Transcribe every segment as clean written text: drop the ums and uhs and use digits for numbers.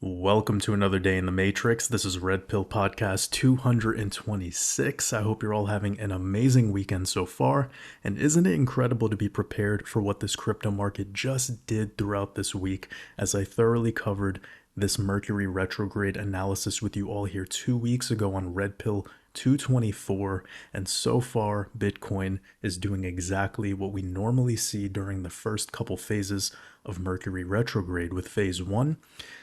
Welcome to another day in the Matrix. This is Red Pill Podcast 226. I hope you're all having an amazing weekend so far. And isn't it incredible to be prepared for what this crypto market just did throughout this week, as I thoroughly covered this Mercury retrograde analysis with you all here 2 weeks ago on Red Pill 224, and so far Bitcoin is doing exactly what we normally see during the first couple phases of Mercury retrograde, with phase 1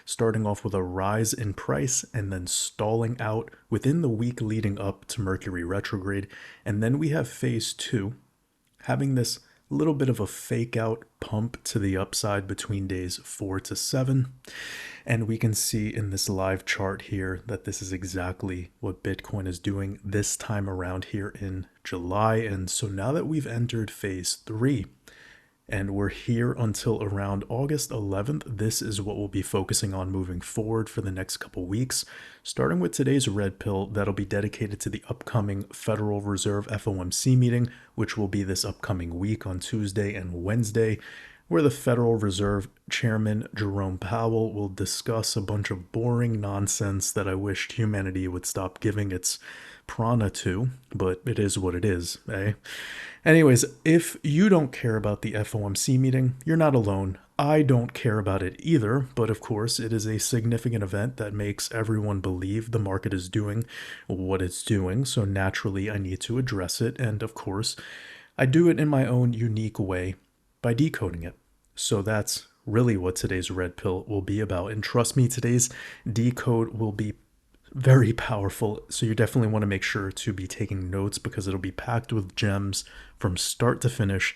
starting off with a rise in price and then stalling out within the week leading up to Mercury retrograde. And then we have phase 2 having this little bit of a fake out pump to the upside between days 4 to 7. And we can see in this live chart here that this is exactly what Bitcoin is doing this time around here in July. And so now that we've entered phase 3 and we're here until around August 11th, this is what we'll be focusing on moving forward for the next couple weeks, starting with today's Red Pill that'll be dedicated to the upcoming Federal Reserve FOMC meeting, which will be this upcoming week on Tuesday and Wednesday, where the Federal Reserve Chairman Jerome Powell will discuss a bunch of boring nonsense that I wished humanity would stop giving its prana to, but it is what it is, eh? Anyways, if you don't care about the FOMC meeting, you're not alone. I don't care about it either, but of course it is a significant event that makes everyone believe the market is doing what it's doing, so naturally I need to address it, and of course I do it in my own unique way by decoding it. So that's really what today's Red Pill will be about, and trust me, today's decode will be very powerful, so you definitely want to make sure to be taking notes because it'll be packed with gems from start to finish.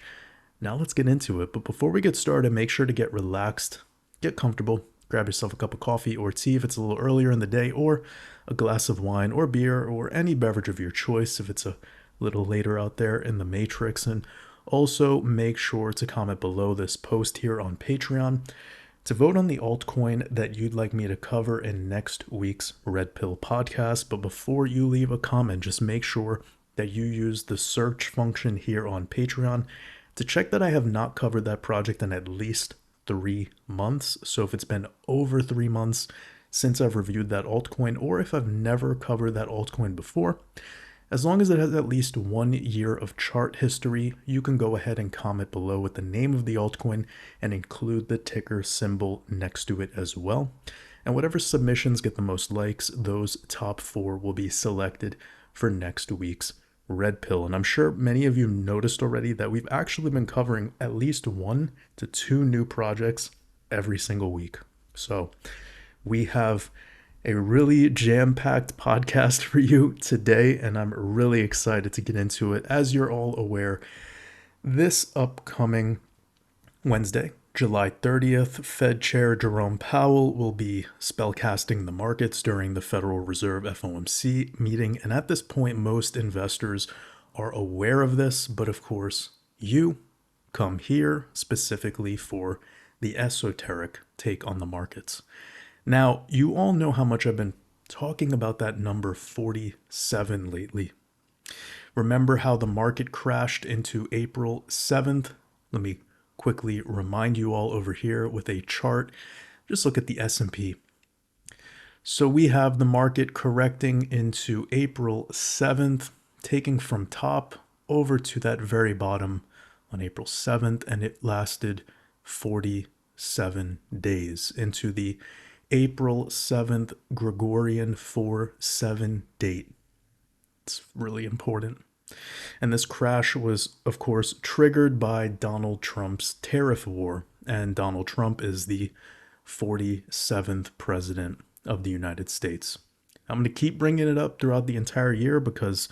Now let's get into it, but before we get started, make sure to get relaxed, get comfortable, grab yourself a cup of coffee or tea if it's a little earlier in the day, or a glass of wine or beer or any beverage of your choice if it's a little later out there in the Matrix. And also make sure to comment below this post here on Patreon to vote on the altcoin that you'd like me to cover in next week's Red Pill podcast. But before you leave a comment, just make sure that you use the search function here on Patreon to check that I have not covered that project in at least 3 months. So if it's been over 3 months since I've reviewed that altcoin, or if I've never covered that altcoin before, as long as it has at least 1 year of chart history, you can go ahead and comment below with the name of the altcoin and include the ticker symbol next to it as well. And whatever submissions get the most likes, those top 4 will be selected for next week's Red Pill. And I'm sure many of you noticed already that we've actually been covering at least 1 to 2 new projects every single week. So we have a really jam-packed podcast for you today, and I'm really excited to get into it. As you're all aware, this upcoming Wednesday, July 30th, Fed Chair Jerome Powell will be spellcasting the markets during the Federal Reserve FOMC meeting, and at this point, most investors are aware of this, but of course, you come here specifically for the esoteric take on the markets. Now, you all know how much I've been talking about that number 47 lately. Remember how the market crashed into April 7th? Let me quickly remind you all over here with a chart. Just look at the S&P. So we have the market correcting into April 7th, taking from top over to that very bottom on April 7th, and it lasted 47 days into the April 7th Gregorian 4-7 date. It's really important. And this crash was, of course, triggered by Donald Trump's tariff war. And Donald Trump is the 47th president of the United States. I'm going to keep bringing it up throughout the entire year because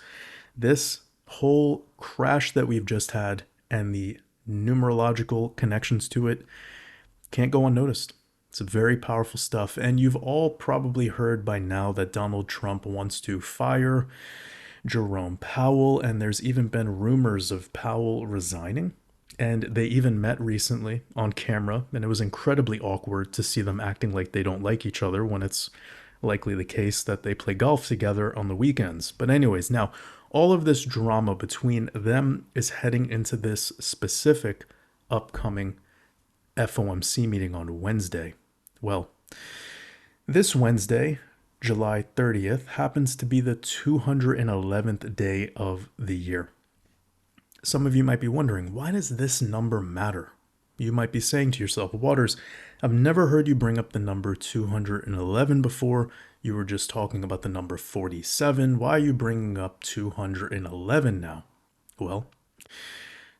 this whole crash that we've just had and the numerological connections to it can't go unnoticed. It's very powerful stuff, and you've all probably heard by now that Donald Trump wants to fire Jerome Powell, and there's even been rumors of Powell resigning, and they even met recently on camera, and it was incredibly awkward to see them acting like they don't like each other when it's likely the case that they play golf together on the weekends. But anyways, now all of this drama between them is heading into this specific upcoming FOMC meeting on Wednesday. Well, This Wednesday, July 30th, happens to be the 211th day of the year. Some of you might be wondering, why does this number matter? You might be saying to yourself, Waters, I've never heard you bring up the number 211 before. You were just talking about the number 47. Why are you bringing up 211 now? Well,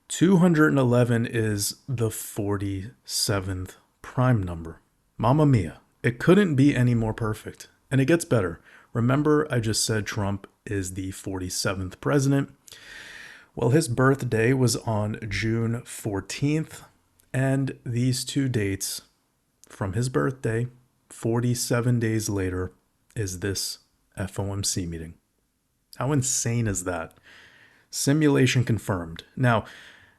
211 is the 47th prime number. Mamma mia, it couldn't be any more perfect. And it gets better. Remember, I just said Trump is the 47th president. Well, his birthday was on June 14th, and these two dates from his birthday, 47 days later, is this FOMC meeting. How insane is that? Simulation confirmed. Now,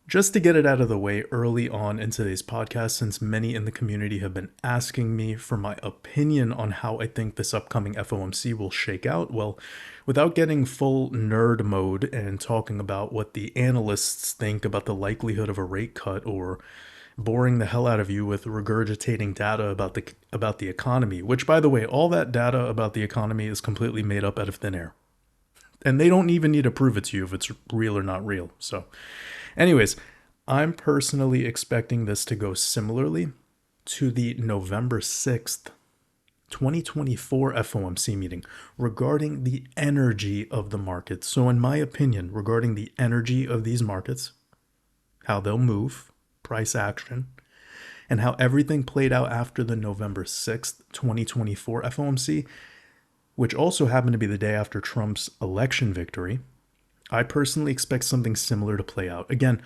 just to get it out of the way early on in today's podcast, since many in the community have been asking me for my opinion on how I think this upcoming FOMC will shake out, well, without getting full nerd mode and talking about what the analysts think about the likelihood of a rate cut or boring the hell out of you with regurgitating data about the economy, which, by the way, all that data about the economy is completely made up out of thin air. And they don't even need to prove it to you if it's real or not real. So anyways, I'm personally expecting this to go similarly to the November 6th, 2024 FOMC meeting regarding the energy of the markets. So in my opinion, regarding the energy of these markets, how they'll move, price action, and how everything played out after the November 6th, 2024 FOMC, which also happened to be the day after Trump's election victory, I personally expect something similar to play out. Again,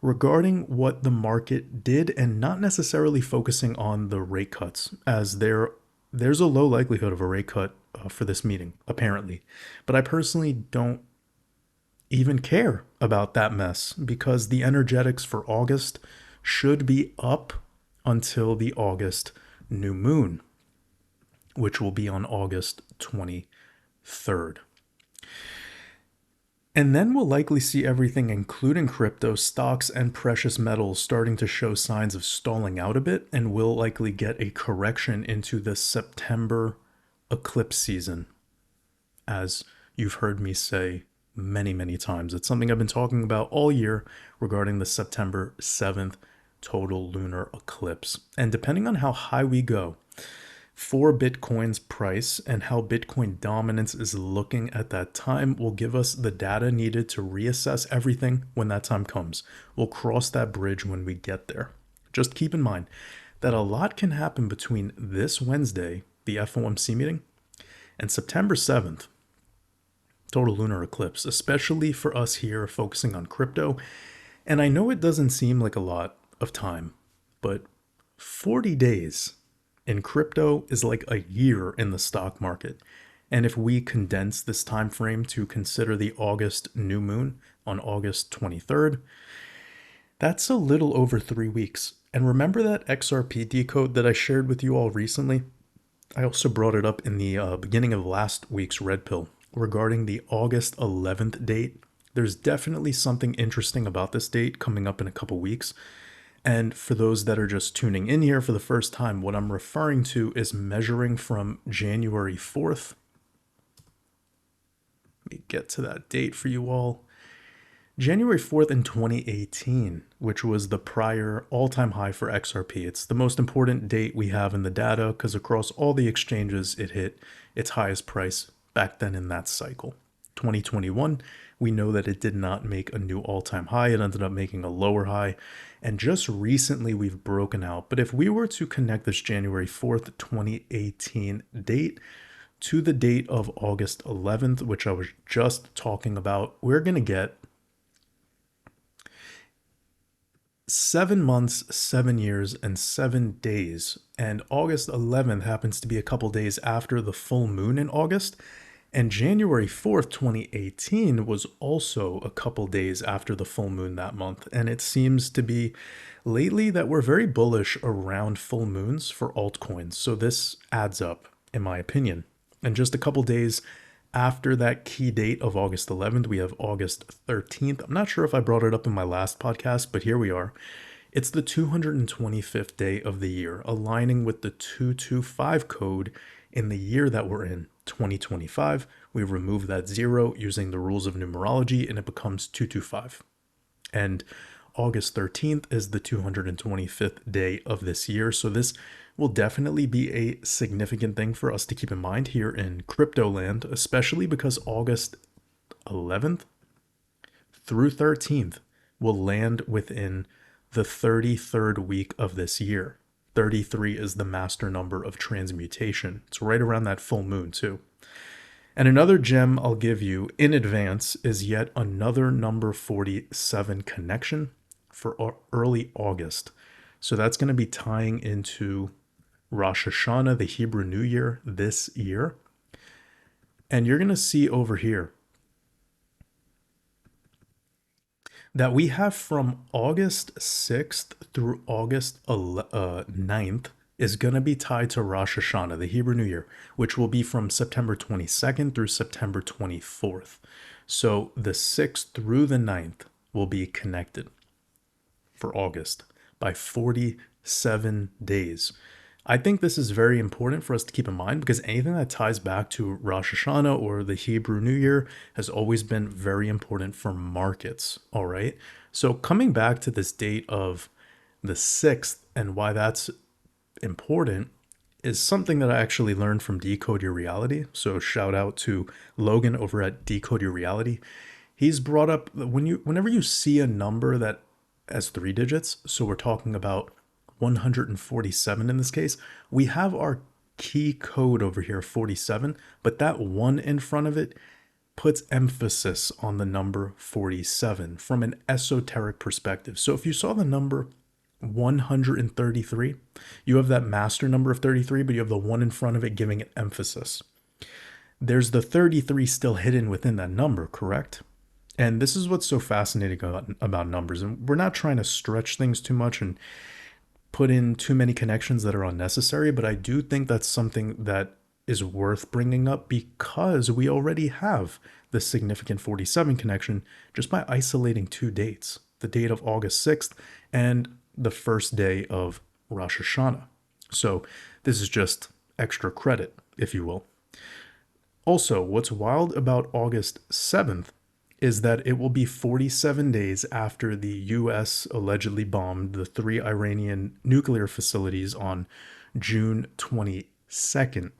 regarding what the market did and not necessarily focusing on the rate cuts, as there's a low likelihood of a rate cut for this meeting, apparently. But I personally don't even care about that mess because the energetics for August should be up until the August new moon, which will be on August 23rd. And then we'll likely see everything, including crypto, stocks, and precious metals, starting to show signs of stalling out a bit, and we'll likely get a correction into the September eclipse season, as you've heard me say many, many times. It's something I've been talking about all year regarding the September 7th total lunar eclipse. And depending on how high we go for Bitcoin's price and how Bitcoin dominance is looking at that time will give us the data needed to reassess everything when that time comes. We'll cross that bridge when we get there. Just keep in mind that a lot can happen between this Wednesday, the FOMC meeting, and September 7th, total lunar eclipse, especially for us here focusing on crypto. And I know it doesn't seem like a lot of time, but 40 days in crypto is like a year in the stock market. And if we condense this time frame to consider the August new moon on August 23rd, that's a little over 3 weeks. And remember that XRP decode that I shared with you all recently? I also brought it up in the beginning of last week's Red Pill regarding the August 11th date. There's definitely something interesting about this date coming up in a couple weeks. And for those that are just tuning in here for the first time, what I'm referring to is measuring from January 4th. Let me get to that date for you all. January 4th in 2018, which was the prior all-time high for XRP. It's the most important date we have in the data because across all the exchanges, it hit its highest price back then in that cycle. 2021, we know that it did not make a new all-time high. It ended up making a lower high. And just recently we've broken out. But if we were to connect this January 4th, 2018 date to the date of August 11th, which I was just talking about, we're going to get 7 months, 7 years, and 7 days. And August 11th happens to be a couple days after the full moon in August. And January 4th, 2018 was also a couple days after the full moon that month. And it seems to be lately that we're very bullish around full moons for altcoins. So this adds up, in my opinion. And just a couple days after that key date of August 11th, we have August 13th. I'm not sure if I brought it up in my last podcast, but here we are. It's the 225th day of the year, aligning with the 225 code In the year that we're in, 2025, we remove that 0 using the rules of numerology and it becomes 225. And August 13th is the 225th day of this year. So this will definitely be a significant thing for us to keep in mind here in crypto land, especially because August 11th through 13th will land within the 33rd week of this year. 33 is the master number of transmutation. It's right around that full moon too. And another gem I'll give you in advance is yet another number 47 connection for early August. So that's going to be tying into Rosh Hashanah, the Hebrew New Year, this year. And you're going to see over here that we have from August 6th through August 9th is going to be tied to Rosh Hashanah, the Hebrew New Year, which will be from September 22nd through September 24th. So the 6th through the 9th will be connected for August by 47 days. I think this is very important for us to keep in mind because anything that ties back to Rosh Hashanah or the Hebrew New Year has always been very important for markets, all right? So coming back to this date of the 6th and why that's important is something that I actually learned from Decode Your Reality. So shout out to Logan over at Decode Your Reality. He's brought up whenever you see a number that has 3 digits, so we're talking about 147 in this case, we have our key code over here, 47, but that 1 in front of it puts emphasis on the number 47 from an esoteric perspective. So if you saw the number 133, you have that master number of 33, but you have the 1 in front of it giving it emphasis. There's the 33 still hidden within that number, correct? And this is what's so fascinating about numbers. And we're not trying to stretch things too much and put in too many connections that are unnecessary, but I do think that's something that is worth bringing up because we already have the significant 47 connection just by isolating 2 dates, the date of August 6th and the first day of Rosh Hashanah. So this is just extra credit, if you will. Also, what's wild about August 7th is that it will be 47 days after the US allegedly bombed the 3 Iranian nuclear facilities on June 22nd,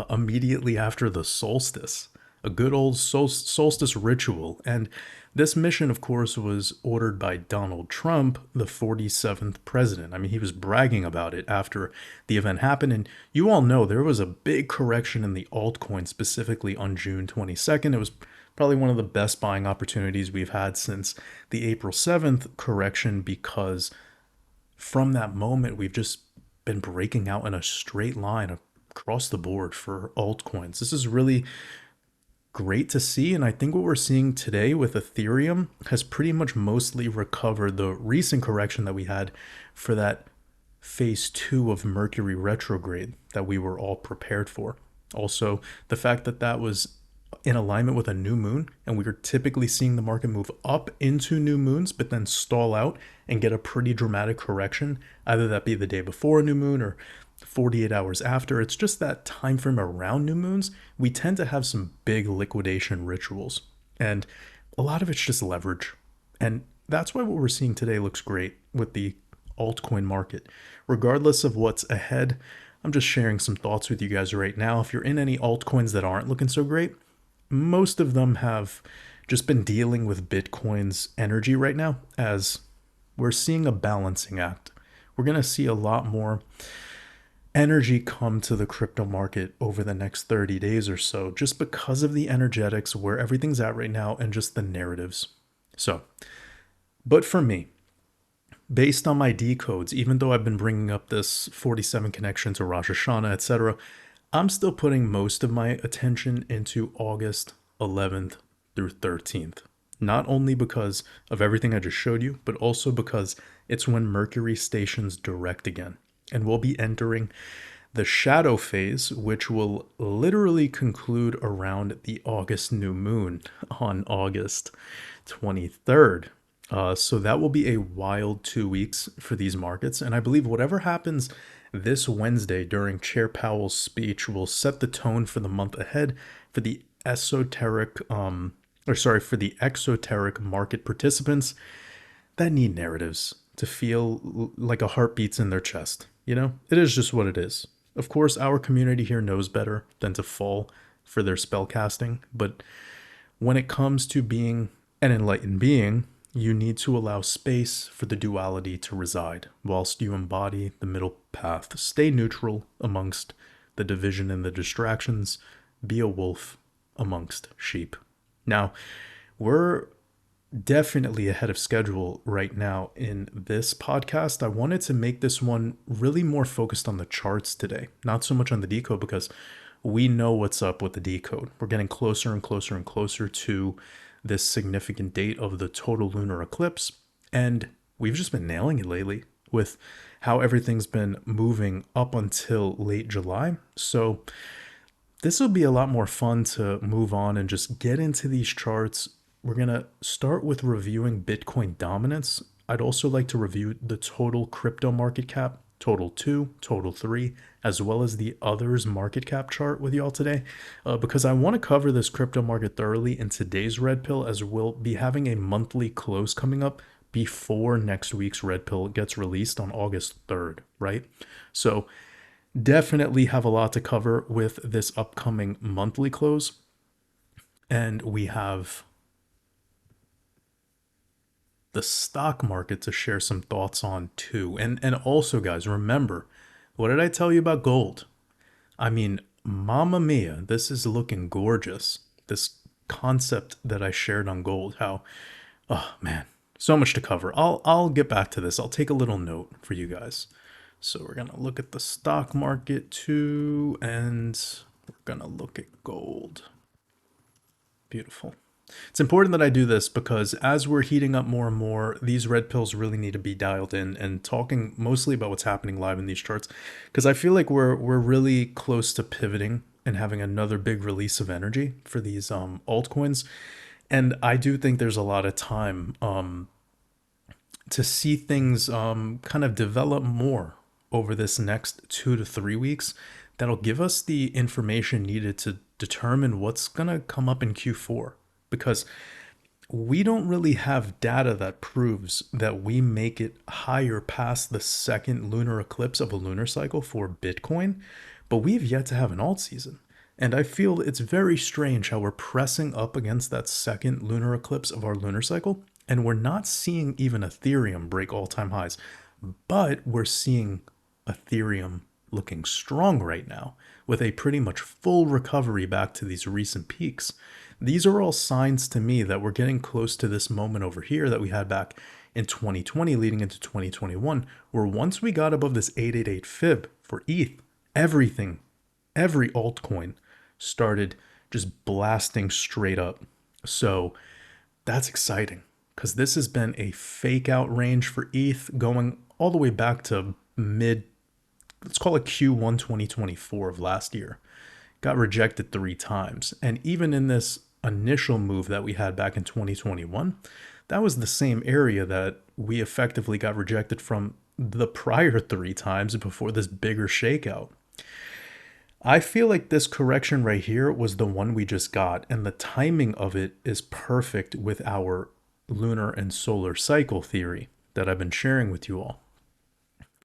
immediately after the solstice, a good old solstice ritual. And this mission, of course, was ordered by Donald Trump, the 47th president. I mean, he was bragging about it after the event happened. And you all know there was a big correction in the altcoin, specifically on June 22nd. It was probably one of the best buying opportunities we've had since the April 7th correction, because from that moment, we've just been breaking out in a straight line across the board for altcoins. This is really great to see. And I think what we're seeing today with Ethereum has pretty much mostly recovered the recent correction that we had for that phase 2 of Mercury retrograde that we were all prepared for. Also, the fact that that was in alignment with a new moon, and we are typically seeing the market move up into new moons, but then stall out and get a pretty dramatic correction, either that be the day before a new moon or 48 hours after. It's just that time frame around new moons, we tend to have some big liquidation rituals, and a lot of it's just leverage. And that's why what we're seeing today looks great with the altcoin market. Regardless of what's ahead, I'm just sharing some thoughts with you guys right now. If you're in any altcoins that aren't looking so great, most of them have just been dealing with Bitcoin's energy right now, as we're seeing a balancing act. We're going to see a lot more energy come to the crypto market over the next 30 days or so, just because of the energetics, where everything's at right now, and just the narratives. So, but for me, based on my decodes, even though I've been bringing up this 47 connection to Rosh Hashanah, etc., I'm still putting most of my attention into August 11th through 13th. Not only because of everything I just showed you, but also because it's when Mercury stations direct again. And we'll be entering the shadow phase, which will literally conclude around the August new moon on August 23rd. So that will be a wild 2 weeks for these markets. And I believe whatever happens this Wednesday during Chair Powell's speech will set the tone for the month ahead for the for the exoteric market participants that need narratives to feel like a heart beats in their chest. You know, it is just what it is. Of course, our community here knows better than to fall for their spellcasting, but when it comes to being an enlightened being, you need to allow space for the duality to reside whilst you embody the middle path. Stay neutral amongst the division and the distractions. Be a wolf amongst sheep. Now, we're definitely ahead of schedule right now in this podcast. I wanted to make this one really more focused on the charts today, not so much on the decode, because we know what's up with the decode. We're getting closer and closer and closer to this significant date of the total lunar eclipse, and we've just been nailing it lately with how everything's been moving up until late July. So this will be a lot more fun to move on and just get into these charts. We're going to start with reviewing Bitcoin dominance. I'd also like to review the total crypto market cap, total 2, total 3, as well as the others market cap chart with y'all today, because I want to cover this crypto market thoroughly in today's Red Pill, as we'll be having a monthly close coming up before next week's Red Pill gets released on August 3rd, right? So definitely have a lot to cover with this upcoming monthly close. And we have the stock market to share some thoughts on too. And also, guys, remember, what did I tell you about gold? I mean, mamma mia, this is looking gorgeous. This concept that I shared on gold, how, oh man, so much to cover. I'll get back to this. I'll take a little note for you guys. So we're going to look at the stock market too, and we're going to look at gold. Beautiful. It's important that I do this because as we're heating up more and more, these red pills really need to be dialed in and talking mostly about what's happening live in these charts, because I feel like we're really close to pivoting and having another big release of energy for these altcoins. And I do think there's a lot of time to see things kind of develop more over this next 2 to 3 weeks. That'll give us the information needed to determine what's going to come up in Q4. Because we don't really have data that proves that we make it higher past the second lunar eclipse of a lunar cycle for Bitcoin, but we've yet to have an alt season. And I feel it's very strange how we're pressing up against that second lunar eclipse of our lunar cycle, and we're not seeing even Ethereum break all-time highs, but we're seeing Ethereum looking strong right now with a pretty much full recovery back to these recent peaks. These are all signs to me that we're getting close to this moment over here that we had back in 2020 leading into 2021, where once we got above this 888 fib for ETH, every altcoin started just blasting straight up. So that's exciting because this has been a fake out range for ETH going all the way back to let's call it Q1 2024 of last year. Got rejected 3 times. And even in this initial move that we had back in 2021, that was the same area that we effectively got rejected from the prior 3 times before this bigger shakeout. I feel like this correction right here was the one we just got, and the timing of it is perfect with our lunar and solar cycle theory that I've been sharing with you all.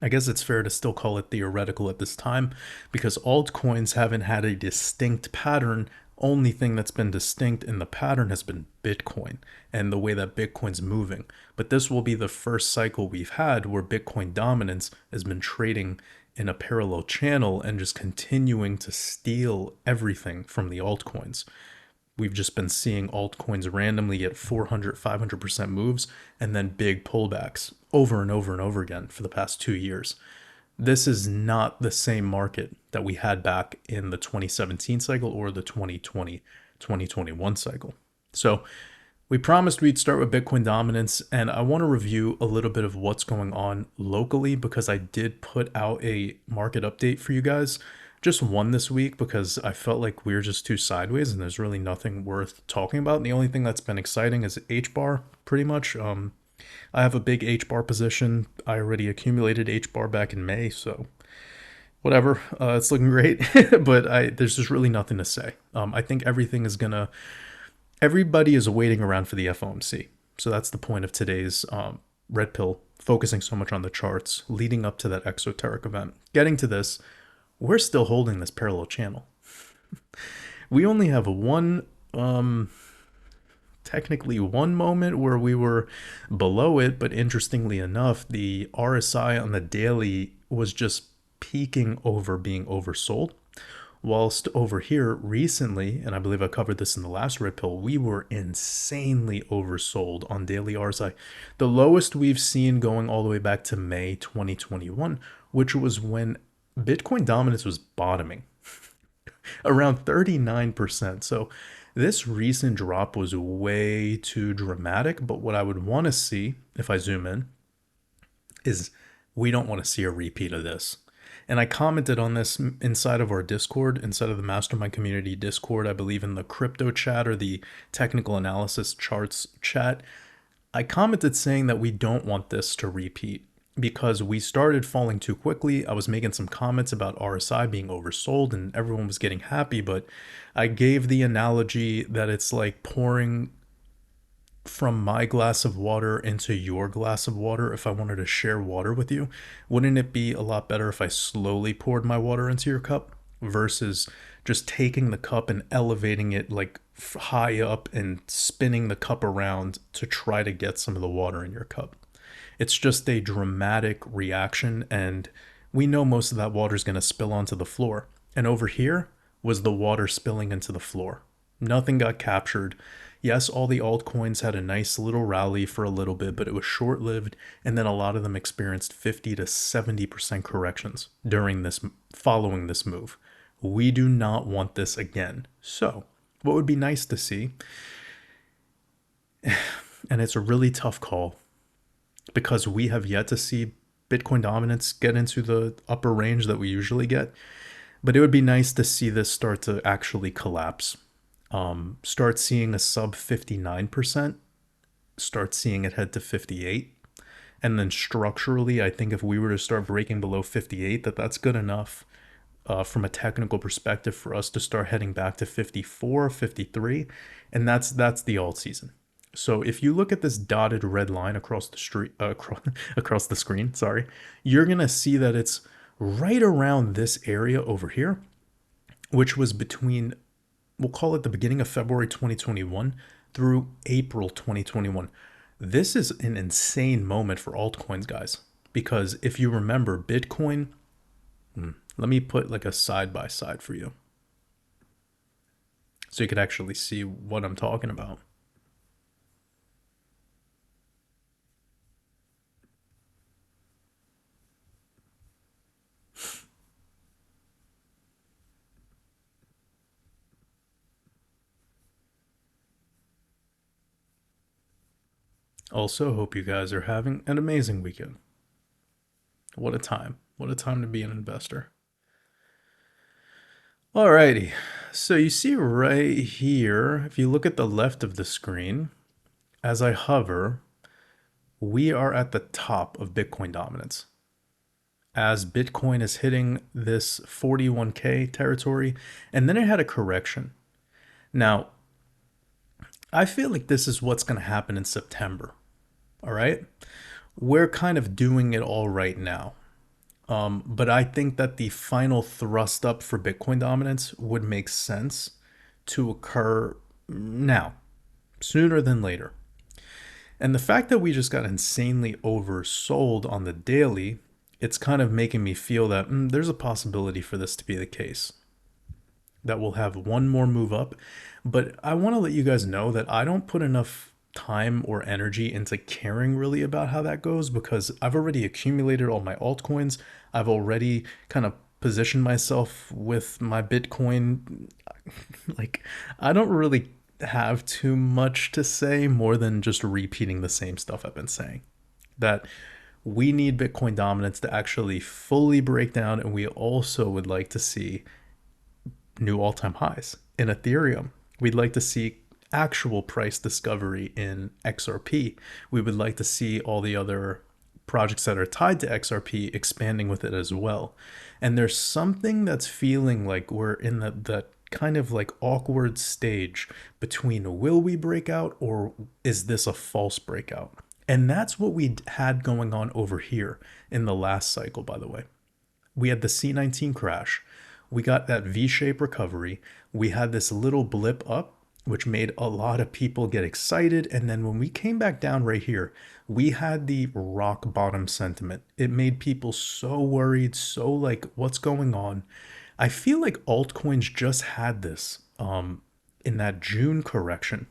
I guess it's fair to still call it theoretical at this time because altcoins haven't had a distinct pattern. Only thing that's been distinct in the pattern has been Bitcoin and the way that Bitcoin's moving. But this will be the first cycle we've had where Bitcoin dominance has been trading in a parallel channel and just continuing to steal everything from the altcoins. We've just been seeing altcoins randomly get 400, 500% moves and then big pullbacks over and over and over again for the past 2 years. This is not the same market that we had back in the 2017 cycle or the 2020, 2021 cycle. So we promised we'd start with Bitcoin dominance, and I want to review a little bit of what's going on locally because I did put out a market update for you guys. Just one this week because I felt like we were just too sideways and there's really nothing worth talking about. And the only thing that's been exciting is H-bar, pretty much. I have a big H-bar position. I already accumulated H-bar back in May, so whatever. It's looking great, but there's just really nothing to say. I think everything is gonna. Everybody is waiting around for the FOMC, so that's the point of today's red pill, focusing so much on the charts leading up to that exoteric event. Getting to this, we're still holding this parallel channel. We only have technically one moment where we were below it, but interestingly enough, the RSI on the daily was just peaking over being oversold. Whilst over here recently, and I believe I covered this in the last red pill, we were insanely oversold on daily RSI. The lowest we've seen going all the way back to May 2021, which was when Bitcoin dominance was bottoming around 39%. So this recent drop was way too dramatic, but what I would want to see if I zoom in is we don't want to see a repeat of this. And I commented on this inside of our Discord, inside of the Mastermind Community Discord, I believe in the crypto chat or the technical analysis charts chat. I commented saying that we don't want this to repeat because we started falling too quickly. I was making some comments about RSI being oversold and everyone was getting happy, but I gave the analogy that it's like pouring from my glass of water into your glass of water. If I wanted to share water with you, wouldn't it be a lot better if I slowly poured my water into your cup versus just taking the cup and elevating it like high up and spinning the cup around to try to get some of the water in your cup? It's just a dramatic reaction, and we know most of that water is going to spill onto the floor. And over here was the water spilling into the floor. Nothing got captured. Yes, all the altcoins had a nice little rally for a little bit, but it was short-lived, and then a lot of them experienced 50 to 70% corrections following this move. We do not want this again. So, what would be nice to see, and it's a really tough call because we have yet to see Bitcoin dominance get into the upper range that we usually get, but it would be nice to see this start to actually collapse. Start seeing a sub 59%, start seeing it head to 58. And then structurally, I think if we were to start breaking below 58, that's good enough from a technical perspective for us to start heading back to 54, 53. And that's the alt season. So if you look at this dotted red line across the street, across the screen, sorry, you're going to see that it's right around this area over here, which was between, we'll call it the beginning of February 2021 through April 2021. This is an insane moment for altcoins, guys, because if you remember Bitcoin, let me put like a side by side for you so you could actually see what I'm talking about. Also, hope you guys are having an amazing weekend. What a time. What a time to be an investor. Alrighty, so you see right here, if you look at the left of the screen, as I hover, we are at the top of Bitcoin dominance. As Bitcoin is hitting this 41K territory, and then it had a correction. Now, I feel like this is what's going to happen in September. All right, we're kind of doing it all right now. But I think that the final thrust up for Bitcoin dominance would make sense to occur now, sooner than later. And the fact that we just got insanely oversold on the daily, it's kind of making me feel that there's a possibility for this to be the case. That we'll have one more move up. But I want to let you guys know that I don't put enough time or energy into caring really about how that goes because I've already accumulated all my altcoins. I've already kind of positioned myself with my Bitcoin. Like, I don't really have too much to say more than just repeating the same stuff I've been saying. That we need Bitcoin dominance to actually fully break down, and we also would like to see new all-time highs in Ethereum. We'd like to see actual price discovery in XRP. We would like to see all the other projects that are tied to XRP expanding with it as well. And there's something that's feeling like we're in that kind of like awkward stage between will we break out or is this a false breakout? And that's what we had going on over here in the last cycle, by the way. We had the C19 crash. We got that V-shaped recovery. We had this little blip up, which made a lot of people get excited. And then when we came back down right here, we had the rock bottom sentiment. It made people so worried, so like, what's going on? I feel like altcoins just had this in that June correction.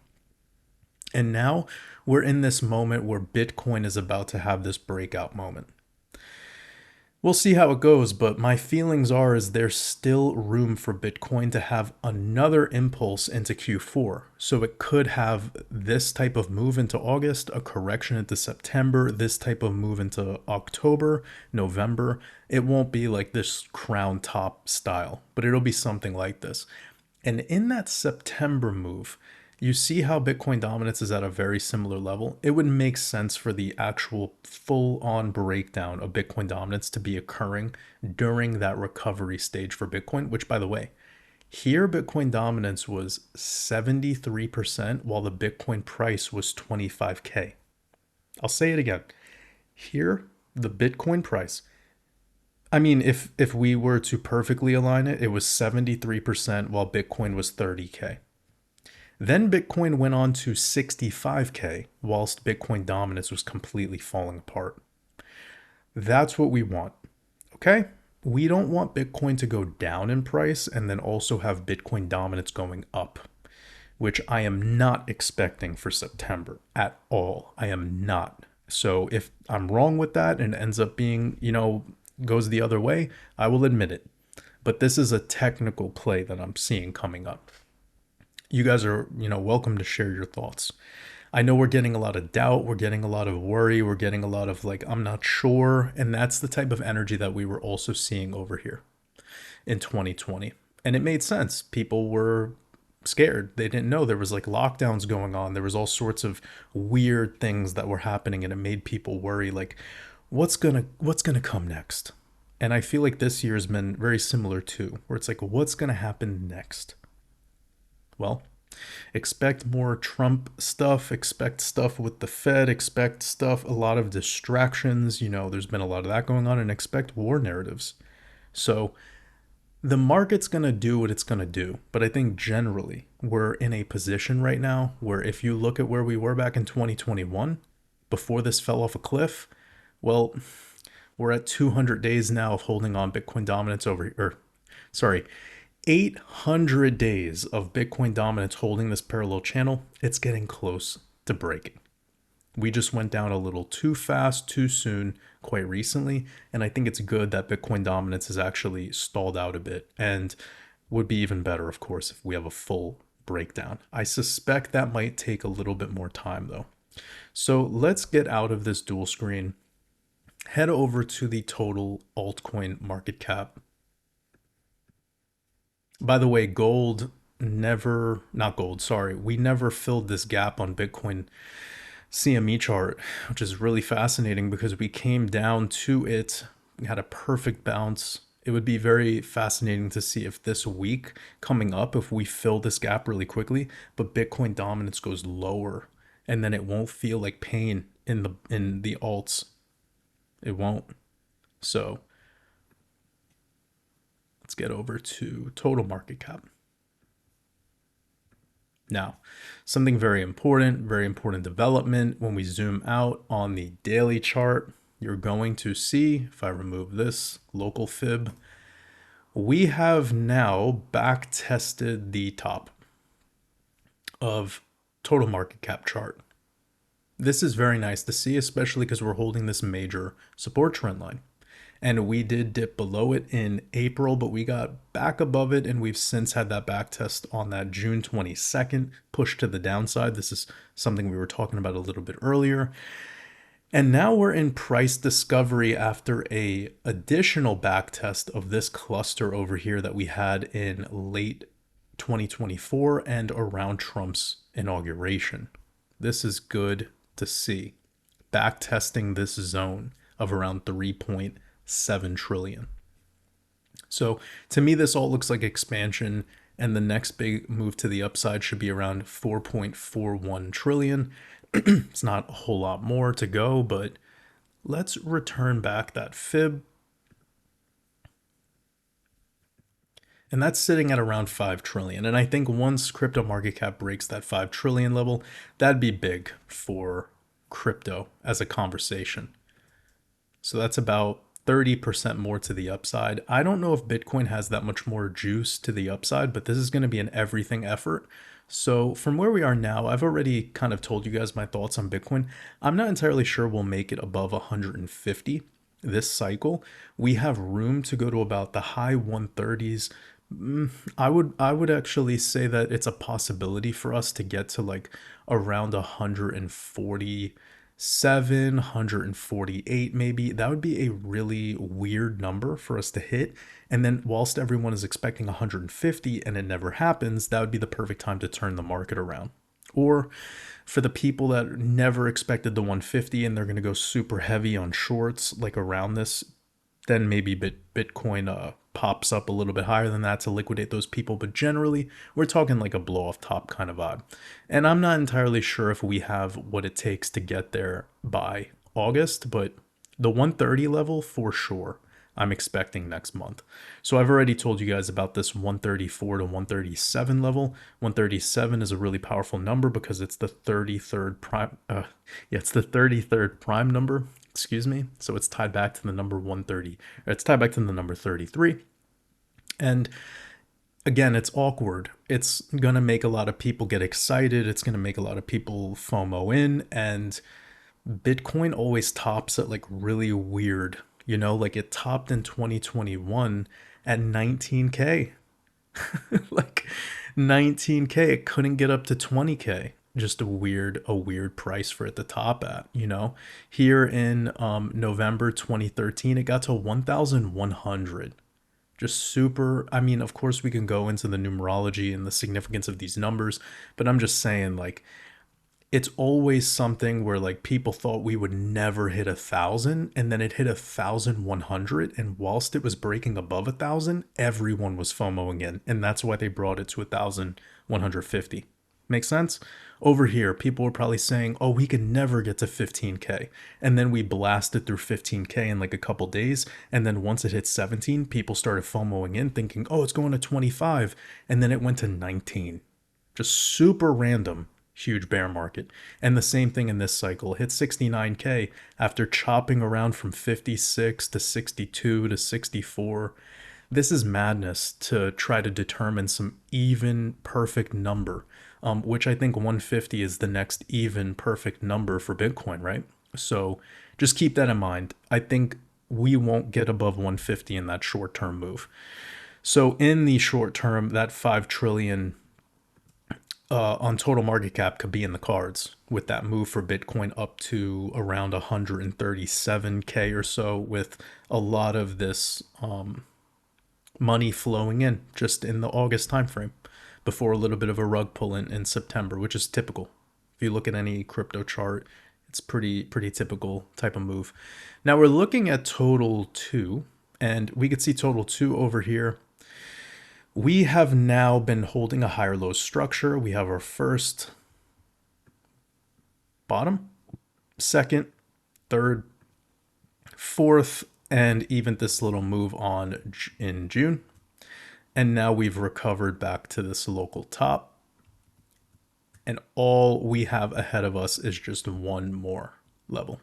And now we're in this moment where Bitcoin is about to have this breakout moment. We'll see how it goes, but my feelings are is there's still room for Bitcoin to have another impulse into Q4. So it could have this type of move into August, a correction into September, this type of move into October, November. It won't be like this crown top style, but it'll be something like this. And in that September move, you see how Bitcoin dominance is at a very similar level. It would make sense for the actual full-on breakdown of Bitcoin dominance to be occurring during that recovery stage for Bitcoin, which, by the way, here Bitcoin dominance was 73% while the Bitcoin price was 25K. I'll say it again. Here, the Bitcoin price, I mean, if we were to perfectly align it, it was 73% while Bitcoin was 30K. Then Bitcoin went on to 65K whilst Bitcoin dominance was completely falling apart. That's what we want, okay? We don't want Bitcoin to go down in price and then also have Bitcoin dominance going up, which I am not expecting for September at all. I am not. So if I'm wrong with that and it ends up being, goes the other way, I will admit it. But this is a technical play that I'm seeing coming up. You guys are, welcome to share your thoughts. I know we're getting a lot of doubt. We're getting a lot of worry. We're getting a lot of like, I'm not sure. And that's the type of energy that we were also seeing over here in 2020. And it made sense. People were scared. They didn't know there was like lockdowns going on. There was all sorts of weird things that were happening. And it made people worry like, what's gonna come next? And I feel like this year has been very similar too, where it's like, what's gonna happen next? Well, expect more Trump stuff, expect stuff with the Fed, expect stuff, a lot of distractions, there's been a lot of that going on, and expect war narratives. So the market's going to do what it's going to do. But I think generally we're in a position right now where if you look at where we were back in 2021, before this fell off a cliff, well, we're at 200 days now of holding on Bitcoin dominance 800 days of Bitcoin dominance holding this parallel channel. It's getting close to breaking. We just went down a little too fast, too soon, quite recently. And I think it's good that Bitcoin dominance has actually stalled out a bit, and would be even better, of course, if we have a full breakdown. I suspect that might take a little bit more time though. So let's get out of this dual screen, head over to the total altcoin market cap. By the way, we never filled this gap on Bitcoin CME chart, which is really fascinating because we came down to it. We had a perfect bounce. It would be very fascinating to see if this week coming up, if we fill this gap really quickly, but Bitcoin dominance goes lower, and then it won't feel like pain in the alts. It won't. So let's get over to total market cap. Now, something very important development. When we zoom out on the daily chart, you're going to see, if I remove this local fib, we have now back tested the top of total market cap chart. This is very nice to see, especially because we're holding this major support trend line. And we did dip below it in April, but we got back above it, and we've since had that back test on that June 22nd push to the downside. This is something we were talking about a little bit earlier. And now we're in price discovery after a additional back test of this cluster over here that we had in late 2024 and around Trump's inauguration. This is good to see. Back testing this zone of around 3.7 trillion. So to me, this all looks like expansion, and the next big move to the upside should be around 4.41 trillion. It's not a whole lot more to go, but let's return back that fib. And that's sitting at around 5 trillion. And I think once crypto market cap breaks that 5 trillion level, that'd be big for crypto as a conversation. So that's about 30% more to the upside. I don't know if Bitcoin has that much more juice to the upside, but this is going to be an everything effort. So from where we are now, I've already kind of told you guys my thoughts on Bitcoin. I'm not entirely sure we'll make it above 150 this cycle. We have room to go to about the high 130s. I would actually say that it's a possibility for us to get to like around 147, 148 maybe. That would be a really weird number for us to hit. And then whilst everyone is expecting 150 and it never happens, that would be the perfect time to turn the market around. Or for the people that never expected the 150 and they're going to go super heavy on shorts like around this, then maybe Bitcoin pops up a little bit higher than that to liquidate those people. But generally, we're talking like a blow off top kind of vibe. And I'm not entirely sure if we have what it takes to get there by August, but the 130 level for sure, I'm expecting next month. So I've already told you guys about this 134 to 137 level. 137 is a really powerful number because it's the 33rd prime. It's the 33rd prime number. Excuse me. So it's tied back to the number 130. It's tied back to the number 33. And again, it's awkward. It's going to make a lot of people get excited. It's going to make a lot of people FOMO in. And Bitcoin always tops at like really weird, like it topped in 2021 at 19K. Like 19K. It couldn't get up to 20K. Just a weird price for it to top at, Here in November 2013, it got to 1,100. Just super. I mean, of course, we can go into the numerology and the significance of these numbers, but I'm just saying, like, it's always something where like people thought we would never hit 1,000, and then it hit 1,100, and whilst it was breaking above 1,000, everyone was FOMOing in, and that's why they brought it to 1,150. Make sense? Over here, people were probably saying, oh, we could never get to 15K. And then we blasted through 15K in like a couple days. And then once it hit 17, people started FOMOing in thinking, oh, it's going to 25. And then it went to 19. Just super random, huge bear market. And the same thing in this cycle. It hit 69K after chopping around from 56 to 62 to 64. This is madness to try to determine some even perfect number. Which I think 150 is the next even perfect number for Bitcoin, right? So just keep that in mind. I think we won't get above 150 in that short-term move. So in the short term, that 5 trillion on total market cap could be in the cards with that move for Bitcoin up to around 137K or so, with a lot of this money flowing in just in the August timeframe, before a little bit of a rug pull in September, which is typical. If you look at any crypto chart, it's pretty typical type of move. Now we're looking at total 2, and we could see total 2 over here. We have now been holding a higher low structure. We have our first bottom, second, third, fourth, and even this little move on in June. And now we've recovered back to this local top. And all we have ahead of us is just one more level,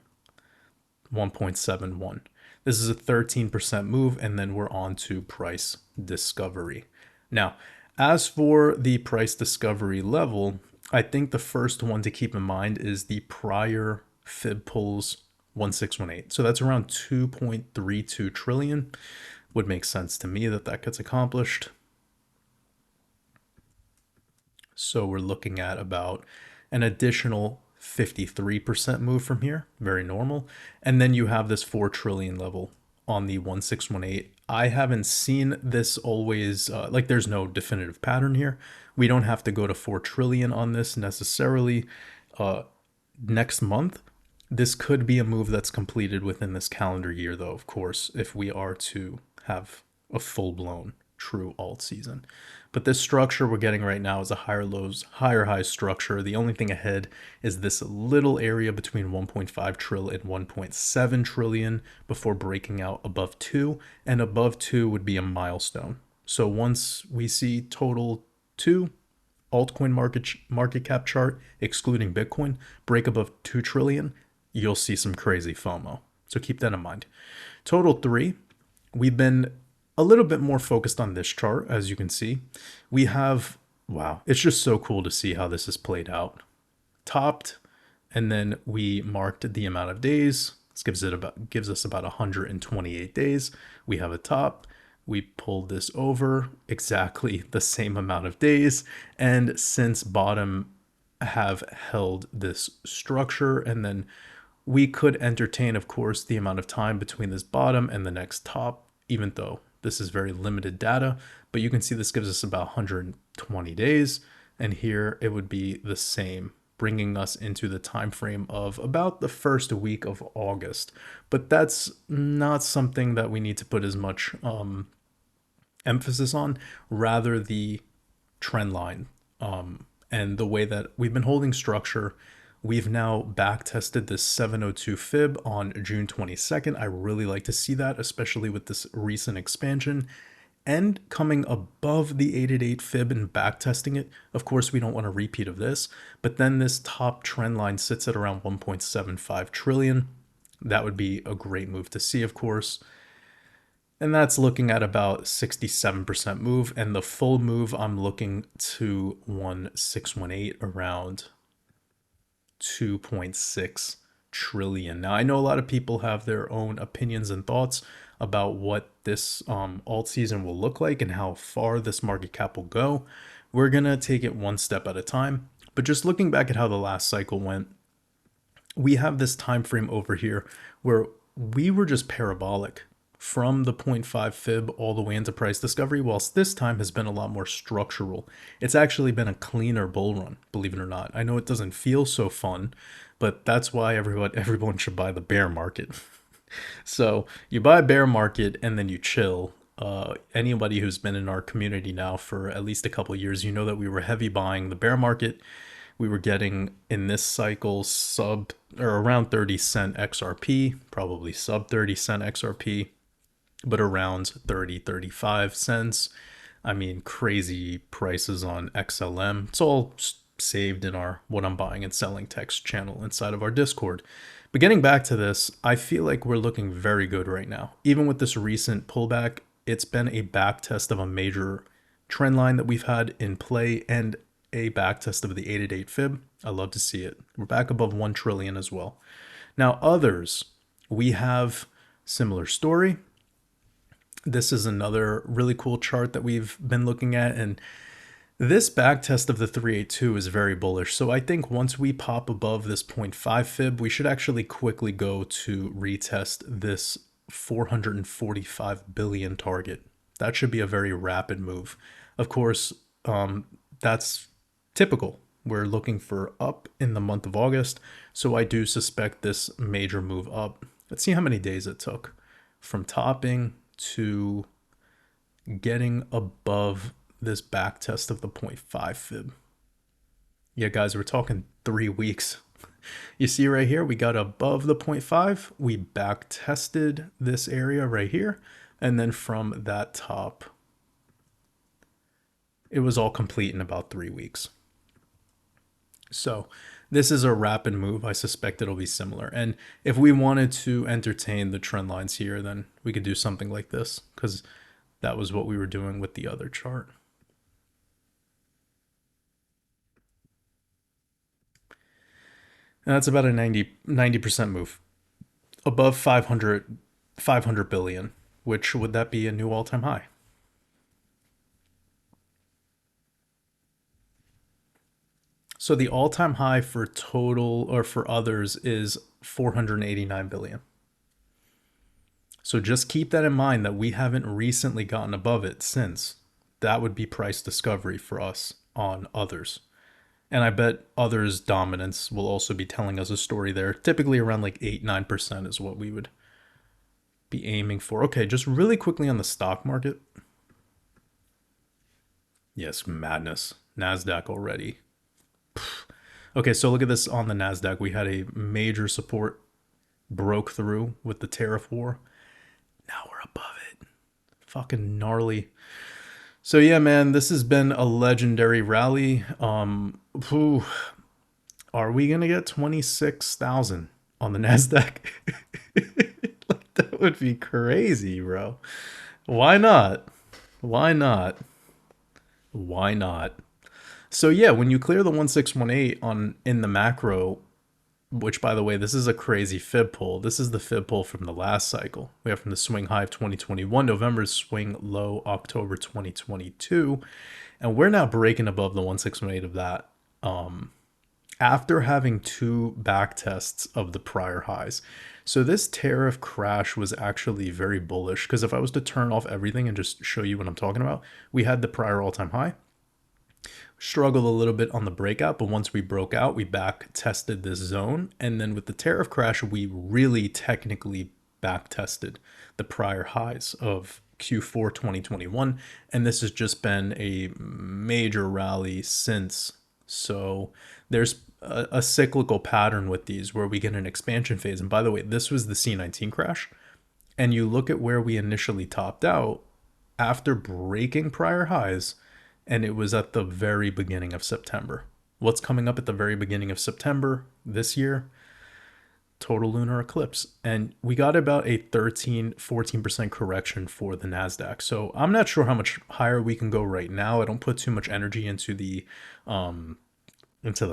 1.71. This is a 13% move, and then we're on to price discovery. Now, as for the price discovery level, I think the first one to keep in mind is the prior fib pulls 1618. So that's around 2.32 trillion. Would make sense to me that gets accomplished. So we're looking at about an additional 53% move from here, very normal. And then you have this 4 trillion level on the 1618. I haven't seen this always, like there's no definitive pattern here. We don't have to go to 4 trillion on this necessarily next month. This could be a move that's completed within this calendar year, though, of course, if we are to have a full-blown true alt season. But this structure we're getting right now is a higher lows, higher highs structure. The only thing ahead is this little area between 1.5 trillion and 1.7 trillion before breaking out above 2, and above 2 would be a milestone. So once we see total 2 altcoin market cap chart, excluding Bitcoin, break above 2 trillion, you'll see some crazy FOMO. So keep that in mind. Total 3, we've been a little bit more focused on this chart, as you can see. We have, wow, it's just so cool to see how this is played out. Topped, and then we marked the amount of days. This gives us about 128 days. We have a top. We pulled this over exactly the same amount of days, and since bottom have held this structure, and then we could entertain, of course, the amount of time between this bottom and the next top, even though this is very limited data, but you can see this gives us about 120 days, and here it would be the same, bringing us into the time frame of about the first week of August. But that's not something that we need to put as much emphasis on, rather the trend line and the way that we've been holding structure. We've now back tested this 702 fib on June 22nd. I really like to see that, especially with this recent expansion and coming above the 888 fib and back testing it. Of course, we don't want a repeat of this, but then this top trend line sits at around 1.75 trillion. That would be a great move to see, of course. And that's looking at about 67% move, and the full move I'm looking to 1618 around 2.6 trillion. Now, I know a lot of people have their own opinions and thoughts about what this alt season will look like and how far this market cap will go. We're gonna take it one step at a time, but just looking back at how the last cycle went, we have this time frame over here where we were just parabolic from the 0.5 fib all the way into price discovery, whilst this time has been a lot more structural. It's actually been a cleaner bull run, believe it or not. I know it doesn't feel so fun, but that's why everyone should buy the bear market. So you buy bear market and then you chill. Anybody who's been in our community now for at least a couple of years, you know that we were heavy buying the bear market. We were getting in this cycle sub or around 30 cent XRP, probably sub 30 cent XRP, but around 35 cents. I mean, crazy prices on XLM. It's all saved in our what I'm buying and selling text channel inside of our Discord. But getting back to this, I feel like we're looking very good right now. Even with this recent pullback, it's been a back test of a major trend line that we've had in play and a back test of the 888 fib. I love to see it. We're back above 1 trillion as well. Now, others, we have similar story. This is another really cool chart that we've been looking at, and this back test of the 382 is very bullish. So I think once we pop above this 0.5 fib, we should actually quickly go to retest this 445 billion target. That should be a very rapid move. Of course, that's typical. We're looking for up in the month of August, so I do suspect this major move up. Let's see how many days it took from topping to getting above this back test of the 0.5 fib. Yeah, guys, we're talking 3 weeks. You see right here, we got above the 0.5. We back tested this area right here. And then from that top, it was all complete in about 3 weeks. So this is a rapid move. I suspect it'll be similar. And if we wanted to entertain the trend lines here, then we could do something like this, because that was what we were doing with the other chart. And that's about a 90% move. Above 500 billion, which would that be a new all-time high? So the all-time high for total or for others is 489 billion. So just keep that in mind that we haven't recently gotten above it since. That would be price discovery for us on others. And I bet others' dominance will also be telling us a story there. Typically around like 8, 9% is what we would be aiming for. Okay, just really quickly on the stock market. Yes, madness. NASDAQ already. Okay, so look at this on the NASDAQ. We had a major support broke through with the tariff war. Now we're above it. Fucking gnarly. So yeah, man, this has been a legendary rally. Are we gonna get 26,000 on the Nasdaq? Like, that would be crazy, bro. Why not? Why not? Why not? So yeah, when you clear the 1618 on in the macro, which by the way, this is a crazy fib pull. This is the fib pull from the last cycle. We have from the swing high of 2021, November's swing low, October 2022, and we're now breaking above the 1618 of that. After having two back tests of the prior highs. So this tariff crash was actually very bullish, because if I was to turn off everything and just show you what I'm talking about, we had the prior all-time high, struggled a little bit on the breakout, but once we broke out, we back tested this zone. And then with the tariff crash, we really technically back tested the prior highs of Q4 2021. And this has just been a major rally since. So there's a cyclical pattern with these where we get an expansion phase. And by the way, this was the C19 crash. And you look at where we initially topped out after breaking prior highs, and it was at the very beginning of September. What's coming up at the very beginning of September this year? Total lunar eclipse. And we got about a 13-14% correction for the NASDAQ. So I'm not sure how much higher we can go right now. I don't put too much energy into the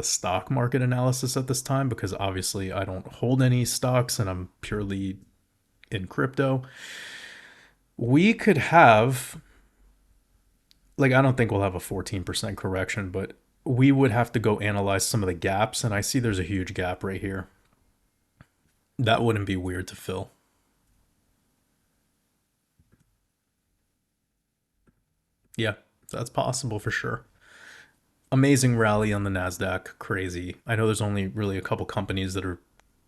stock market analysis at this time, because obviously I don't hold any stocks and I'm purely in crypto. We could have, like, I don't think we'll have a 14% correction, but we would have to go analyze some of the gaps. And I see there's a huge gap right here. That wouldn't be weird to fill. Yeah, that's possible for sure. Amazing rally on the NASDAQ. Crazy. I know there's only really a couple companies that are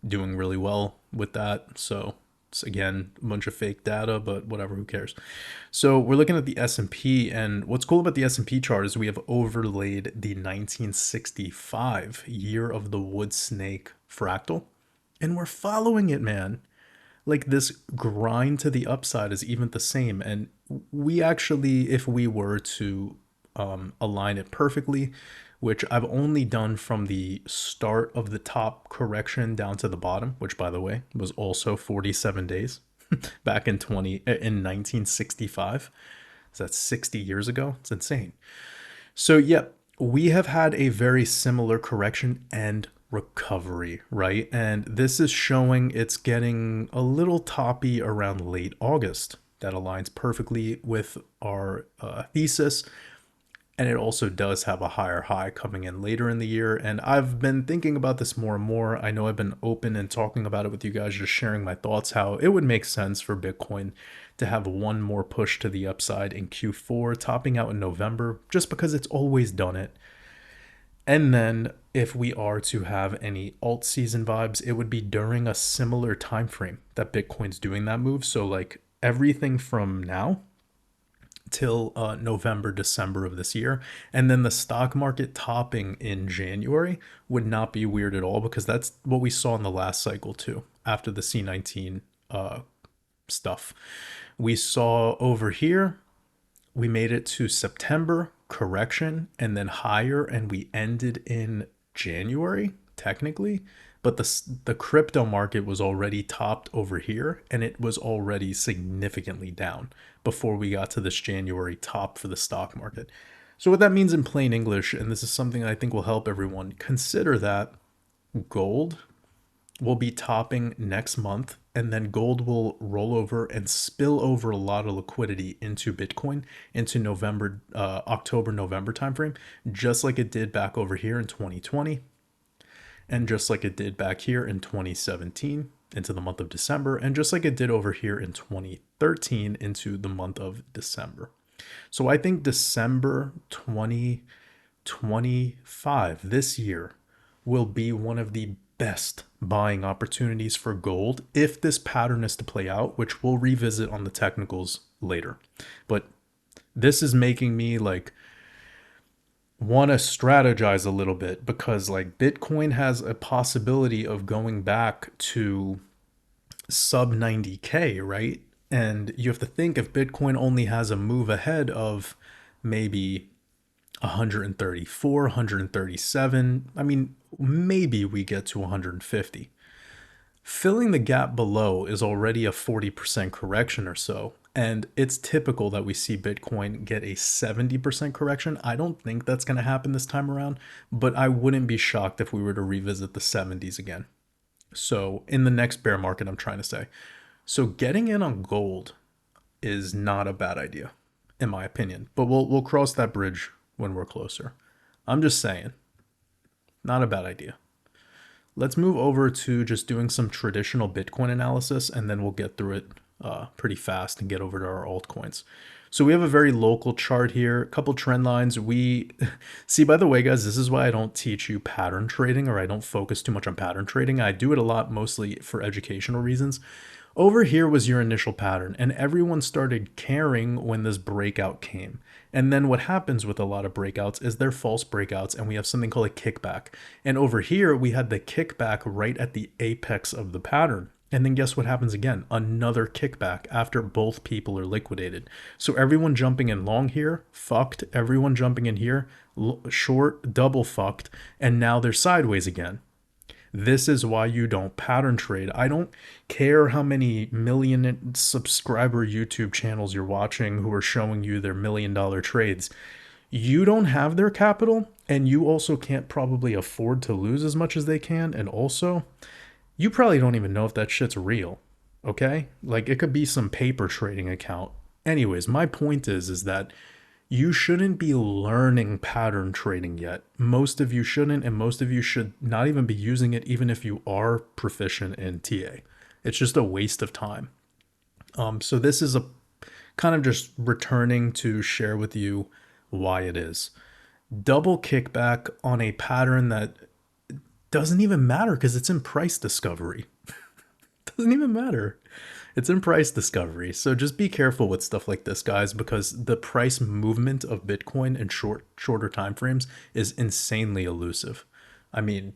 doing really well with that. So it's, again, a bunch of fake data, but whatever, who cares? So we're looking at the S&P, and what's cool about the S&P chart is we have overlaid the 1965 year of the wood snake fractal, and we're following it, man. Like, this grind to the upside is even the same. And we actually, if we were to align it perfectly, which I've only done from the start of the top correction down to the bottom, which by the way was also 47 days back in 1965. So that's 60 years ago. It's insane. So yeah, we have had a very similar correction and recovery, right? And this is showing it's getting a little toppy around late August. That aligns perfectly with our thesis. And it also does have a higher high coming in later in the year. And I've been thinking about this more and more. I know I've been open and talking about it with you guys, just sharing my thoughts, how it would make sense for Bitcoin to have one more push to the upside in Q4, topping out in November, just because it's always done it. And then if we are to have any alt season vibes, it would be during a similar time frame that Bitcoin's doing that move. So like everything from now till November, December of this year. And then the stock market topping in January would not be weird at all, because that's what we saw in the last cycle too, after the C19 stuff. We saw over here, we made it to September, correction, and then higher, and we ended in January, technically. But the crypto market was already topped over here, and it was already significantly down before we got to this January top for the stock market. So what that means in plain English, and this is something I think will help everyone, consider that gold will be topping next month, and then gold will roll over and spill over a lot of liquidity into Bitcoin into November, October, November timeframe, just like it did back over here in 2020. And just like it did back here in 2017 into the month of December, and just like it did over here in 2013 into the month of December. So I think December 2020 2025, this year, will be one of the best buying opportunities for gold if this pattern is to play out, which we'll revisit on the technicals later. But this is making me like want to strategize a little bit, because like Bitcoin has a possibility of going back to sub 90K, right? And you have to think, if Bitcoin only has a move ahead of maybe 134, 137, I mean, maybe we get to 150. Filling the gap below is already a 40% correction or so. And it's typical that we see Bitcoin get a 70% correction. I don't think that's going to happen this time around, but I wouldn't be shocked if we were to revisit the 70s again. So in the next bear market, I'm trying to say. So getting in on gold is not a bad idea, in my opinion. But we'll cross that bridge when we're closer. I'm just saying, not a bad idea. Let's move over to just doing some traditional Bitcoin analysis, and then we'll get through it pretty fast and get over to our altcoins. So we have a very local chart here, a couple trend lines. We see, by the way, guys, this is why I don't teach you pattern trading, or I don't focus too much on pattern trading. I do it a lot, mostly for educational reasons. Over here was your initial pattern, and everyone started caring when this breakout came. And then what happens with a lot of breakouts is they're false breakouts, and we have something called a kickback. And over here, we had the kickback right at the apex of the pattern. And then guess what happens again? Another kickback after both people are liquidated. So everyone jumping in long here, fucked. Everyone jumping in here, short, double fucked. And now they're sideways again. This is why you don't pattern trade. I don't care how many million subscriber YouTube channels you're watching who are showing you their $1 million trades. You don't have their capital, and you also can't probably afford to lose as much as they can. And also, you probably don't even know if that shit's real, okay? Like, it could be some paper trading account. Anyways, my point is that you shouldn't be learning pattern trading yet. Most of you shouldn't, and most of you should not even be using it, even if you are proficient in TA. It's just a waste of time. So this is a kind of just returning to share with you why it is. Double kickback on a pattern that doesn't even matter because it's in price discovery. Doesn't even matter. It's in price discovery. So just be careful with stuff like this, guys, because the price movement of Bitcoin in shorter time frames is insanely elusive. I mean,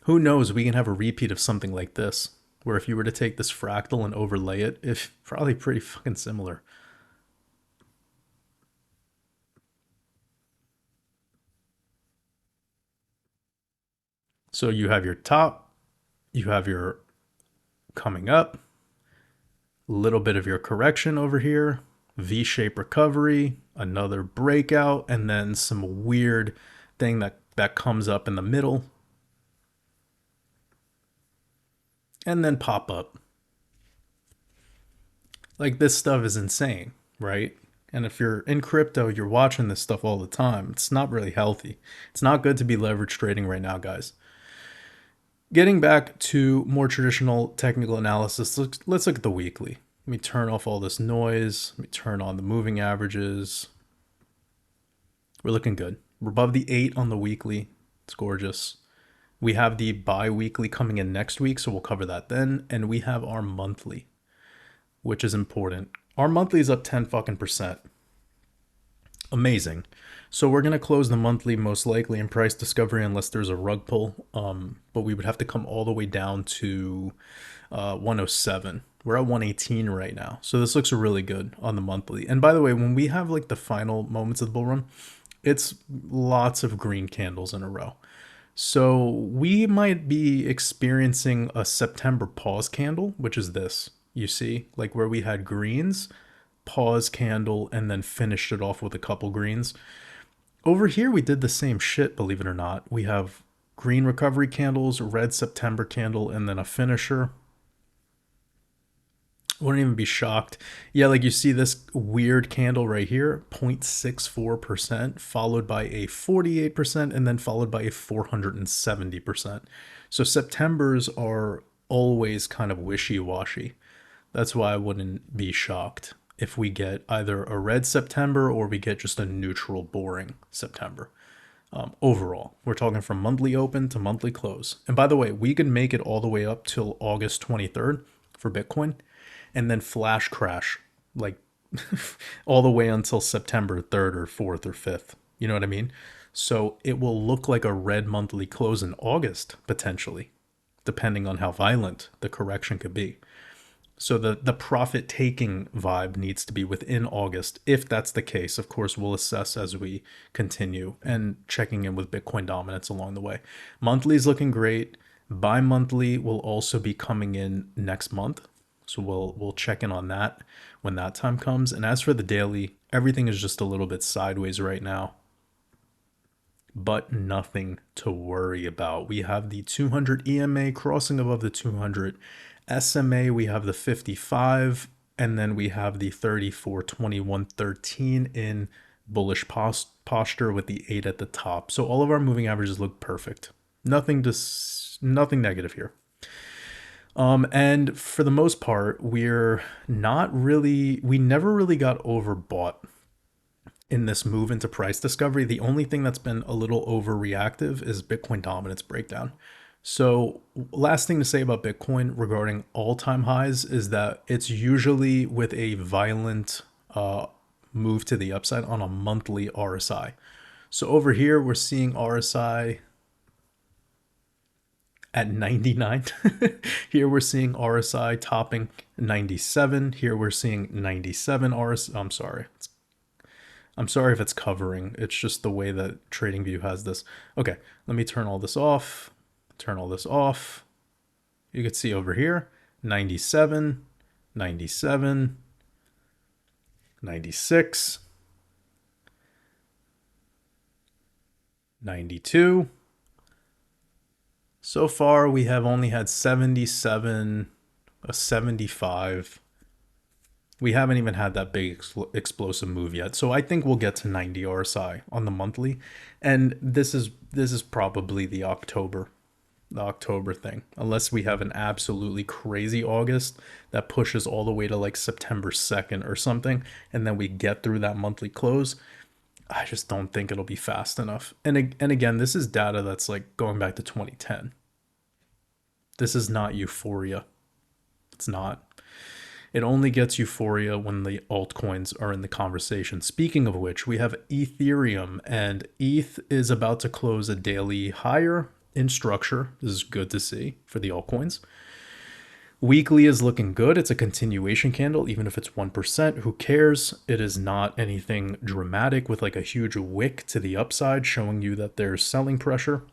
who knows? We can have a repeat of something like this, where if you were to take this fractal and overlay it, it's probably pretty fucking similar. So you have your top, you have your coming up, little bit of your correction over here, V-shaped recovery, another breakout, and then some weird thing that comes up in the middle, and then pop up. Like, this stuff is insane, right? And if you're in crypto, you're watching this stuff all the time. It's not really healthy. It's not good to be leverage trading right now, guys. Getting back to more traditional technical analysis, let's look at the weekly. Let me turn off all this noise. Let me turn on the moving averages. We're looking good. We're above the 8 on the weekly. It's gorgeous. We have the bi-weekly coming in next week, so we'll cover that then. And we have our monthly, which is important. Our monthly is up 10 fucking percent. Amazing. So we're going to close the monthly most likely in price discovery unless there's a rug pull. But we would have to come all the way down to 107. We're at 118 right now. So this looks really good on the monthly. And by the way, when we have like the final moments of the bull run, it's lots of green candles in a row. So we might be experiencing a September pause candle, which is this, you see, like where we had greens, pause candle, and then finished it off with a couple greens. Over here, we did the same shit, believe it or not. We have green recovery candles, red September candle, and then a finisher. Wouldn't even be shocked. Yeah, like you see this weird candle right here, 0.64%, followed by a 48%, and then followed by a 470%. So Septembers are always kind of wishy-washy. That's why I wouldn't be shocked if we get either a red September or we get just a neutral, boring September. overall. We're talking from monthly open to monthly close. And by the way, we could make it all the way up till August 23rd for Bitcoin and then flash crash like all the way until September 3rd or 4th or 5th. You know what I mean? So it will look like a red monthly close in August, potentially, depending on how violent the correction could be. So the profit taking vibe needs to be within August. If that's the case, of course, we'll assess as we continue and checking in with Bitcoin dominance along the way. Monthly is looking great. Bi-monthly will also be coming in next month. So we'll check in on that when that time comes. And as for the daily, everything is just a little bit sideways right now, but nothing to worry about. We have the 200 EMA crossing above the 200 SMA, we have the 55, and then we have the 34, 21, 13 in bullish posture with the 8 at the top. So all of our moving averages look perfect. Nothing negative here. And for the most part, we never really got overbought in this move into price discovery. The only thing that's been a little overreactive is Bitcoin dominance breakdown. So last thing to say about Bitcoin regarding all-time highs is that it's usually with a violent move to the upside on a monthly RSI. So over here, we're seeing RSI at 99. Here we're seeing RSI topping 97. Here we're seeing 97 RSI. I'm sorry if it's covering. It's just the way that TradingView has this. Okay, let me turn all this off. Turn all this off. You can see over here, 97, 97, 96, 92. So far, we have only had 77, a 75. We haven't even had that big explosive move yet. So I think we'll get to 90 RSI on the monthly. And this is probably the October thing, unless we have an absolutely crazy August that pushes all the way to like September 2nd or something, and then we get through that monthly close. I just don't think it'll be fast enough. And again, this is data that's like going back to 2010. This is not euphoria. It's not. It only gets euphoria when the altcoins are in the conversation. Speaking of which, we have Ethereum, and ETH is about to close a daily higher in structure. This is good to see for the altcoins. Weekly is looking good. It's a continuation candle, even if it's 1%. Who cares? It is not anything dramatic with like a huge wick to the upside showing you that there's selling pressure.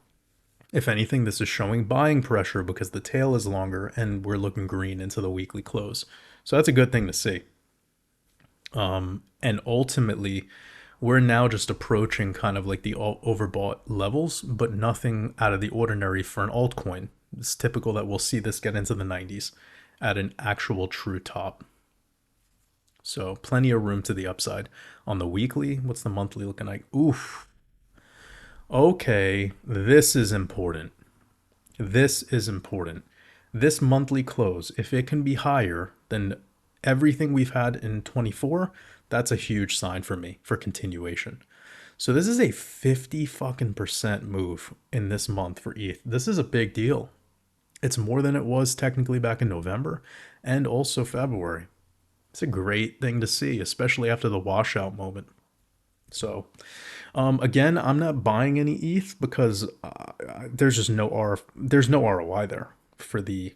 If anything, this is showing buying pressure because the tail is longer and we're looking green into the weekly close. So that's a good thing to see. And ultimately, we're now just approaching kind of like the overbought levels, but nothing out of the ordinary for an altcoin. It's typical that we'll see this get into the 90s at an actual true top. So plenty of room to the upside. On the weekly, what's the monthly looking like? Oof. Okay, this is important. This is important. This monthly close, if it can be higher than everything we've had in 24, that's a huge sign for me for continuation. So this is a 50 fucking percent move in this month for ETH. This is a big deal. It's more than it was technically back in November and also February. It's a great thing to see, especially after the washout moment. So again, I'm not buying any ETH because there's just there's no ROI there for the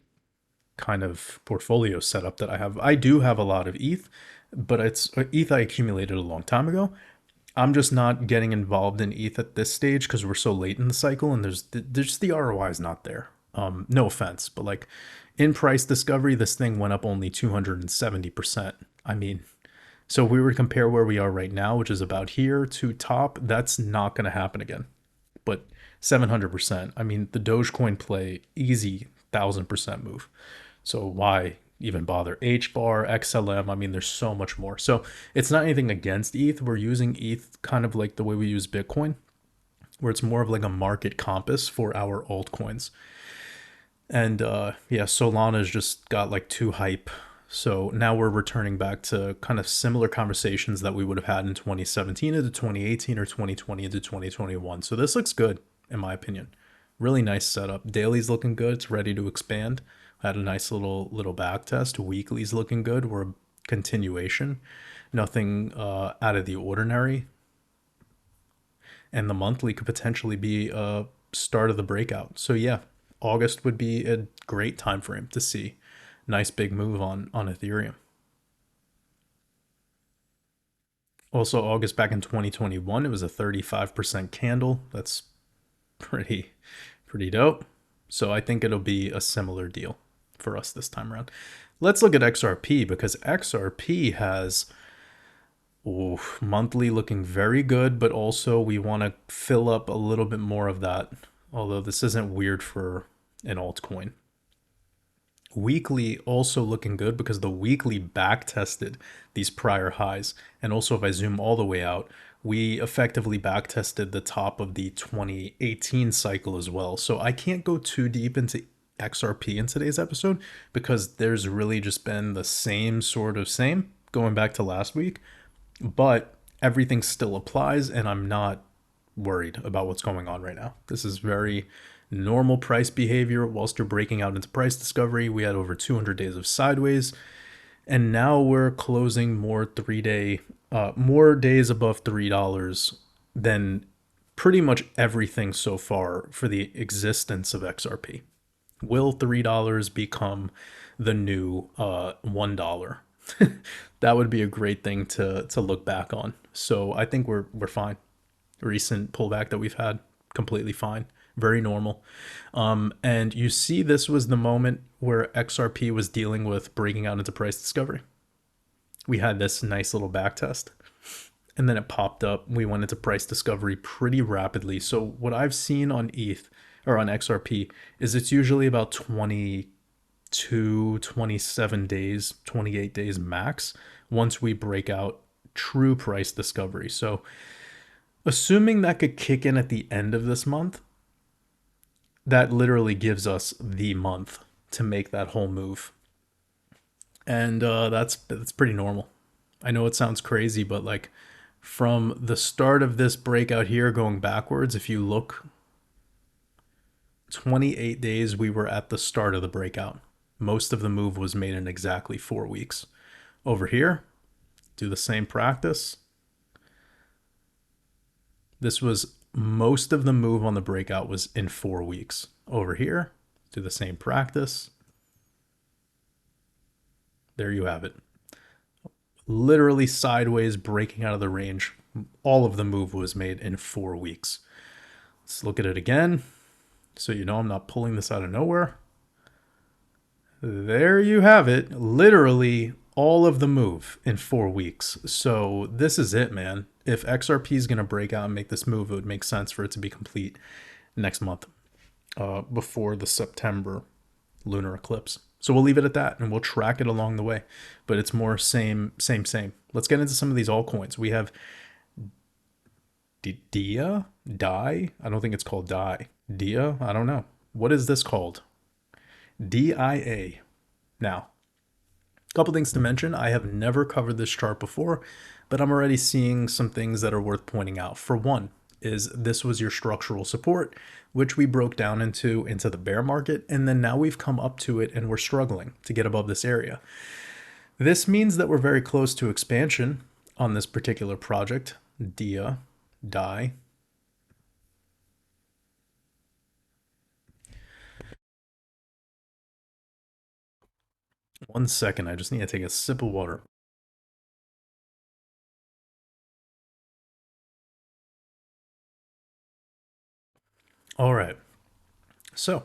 kind of portfolio setup that I have. I do have a lot of ETH, but it's ETH I accumulated a long time ago. I'm just not getting involved in ETH at this stage because we're so late in the cycle and there's just the ROI is not there. No offense, but like in price discovery, this thing went up only 270%. I mean, so if we were to compare where we are right now, which is about here to top, that's not going to happen again. But 700%. I mean, the Dogecoin play, easy 1000% move. So why even bother? H bar, XLM, I mean, there's so much more. So it's not anything against ETH. We're using ETH kind of like the way we use Bitcoin, where it's more of like a market compass for our altcoins. And yeah, Solana's just got like too hype So now we're returning back to kind of similar conversations that we would have had in 2017 into 2018 or 2020 into 2021. So this looks good, in my opinion. Really nice setup. Daily's looking good. It's ready to expand. Had a nice little back test. Weekly's looking good. We're a continuation. Nothing out of the ordinary. And the monthly could potentially be a start of the breakout. So yeah, August would be a great time frame to see nice big move on Ethereum. Also, August back in 2021, it was a 35% candle. That's pretty pretty dope. So I think it'll be a similar deal for us this time around. Let's look at XRP because XRP has monthly looking very good, but also we want to fill up a little bit more of that. Although this isn't weird for an altcoin. Weekly also looking good because the weekly back tested these prior highs. And also if I zoom all the way out, we effectively back tested the top of the 2018 cycle as well. So I can't go too deep into XRP in today's episode because there's really just been the same sort of same going back to last week, but everything still applies and I'm not worried about what's going on right now. This is very normal price behavior whilst you're breaking out into price discovery. We had over 200 days of sideways, and now we're closing more more days above $3 than pretty much everything so far for the existence of XRP. Will $3 become the new $1? That would be a great thing to look back on. So I think we're fine. Recent pullback that we've had, completely fine, very normal. And you see this was the moment where XRP was dealing with breaking out into price discovery. We had this nice little back test and then it popped up. We went into price discovery pretty rapidly. So what I've seen on ETH or on XRP is it's usually about 22, 27 days, 28 days max once we break out true price discovery. So assuming that could kick in at the end of this month, that literally gives us the month to make that whole move. And that's pretty normal. I know it sounds crazy, but like from the start of this breakout here going backwards, if you look 28 days, we were at the start of the breakout. Most of the move was made in exactly 4 weeks. Over here, do the same practice. This was most of the move on the breakout was in 4 weeks. Over here, do the same practice. There you have it. Literally sideways breaking out of the range. All of the move was made in 4 weeks. Let's look at it again. So you know I'm not pulling this out of nowhere. There you have it. Literally all of the move in 4 weeks. So this is it, man. If XRP is going to break out and make this move, it would make sense for it to be complete next month before the September lunar eclipse. So we'll leave it at that and we'll track it along the way. But it's more same. Let's get into some of these altcoins. We have DIA? I don't think it's called DIE. DIA? I don't know. What is this called? DIA. Now, a couple things to mention. I have never covered this chart before, but I'm already seeing some things that are worth pointing out. For one, is this was your structural support, which we broke down into the bear market, and then now we've come up to it and we're struggling to get above this area. This means that we're very close to expansion on this particular project, DIA. 1 second, I just need to take a sip of water. All right, so